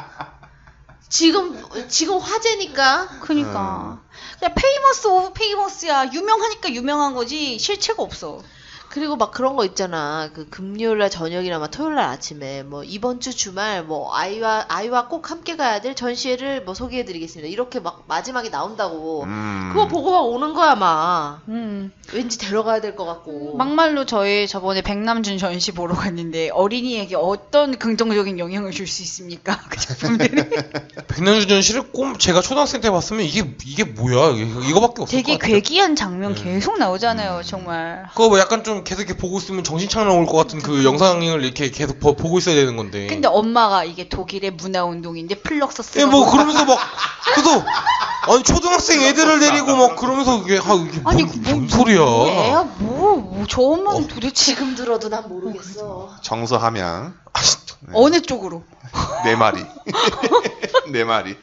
지금 화제니까. 그러니까. 야 페이머스 오브 페이머스야. 유명하니까 유명한 거지 실체가 없어. 그리고 막 그런 거 있잖아. 그 금요일날 저녁이나 막 토요일날 아침에 뭐 이번 주 주말 뭐 아이와 꼭 함께 가야 될 전시회를 뭐 소개해드리겠습니다. 이렇게 막 마지막에 나온다고. 그거 보고 막 오는 거야 막. 왠지 데려가야 될 것 같고. 막말로 저번에 백남준 전시 보러 갔는데 어린이에게 어떤 긍정적인 영향을 줄 수 있습니까? 그 작품들이. 백남준 전시를 꼭 제가 초등학생 때 봤으면 이게 뭐야? 이거밖에 없을 되게 것 같아요. 괴기한 장면 계속 나오잖아요, 정말. 그거 뭐 약간 좀 계속 이렇게 보고 있으면 정신차려 올 것 같은 그 영상을 이렇게 계속 보고 있어야 되는 건데. 근데 엄마가 이게 독일의 문화운동인데 플럭서스. 예, 뭐 그러면서 막 그래서 아니 초등학생 애들을 데리고 막 그러면서 이게 아니 뭔 소리야? 애야 저 엄마는 도대체 지금 들어도 난 모르겠어. 정서함양. 네. 어느 쪽으로? 내 말이. 내 말이.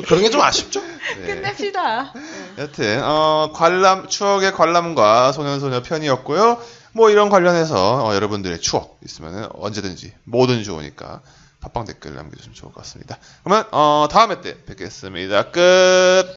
그런 게 좀 아쉽죠? 네. 끝냅시다. 여튼 추억의 관람과 소년소녀 편이었고요. 뭐 이런 관련해서 여러분들의 추억 있으면 언제든지 뭐든 좋으니까 팟빵 댓글 남겨주시면 좋을 것 같습니다. 그러면 다음에 때 뵙겠습니다. 끝.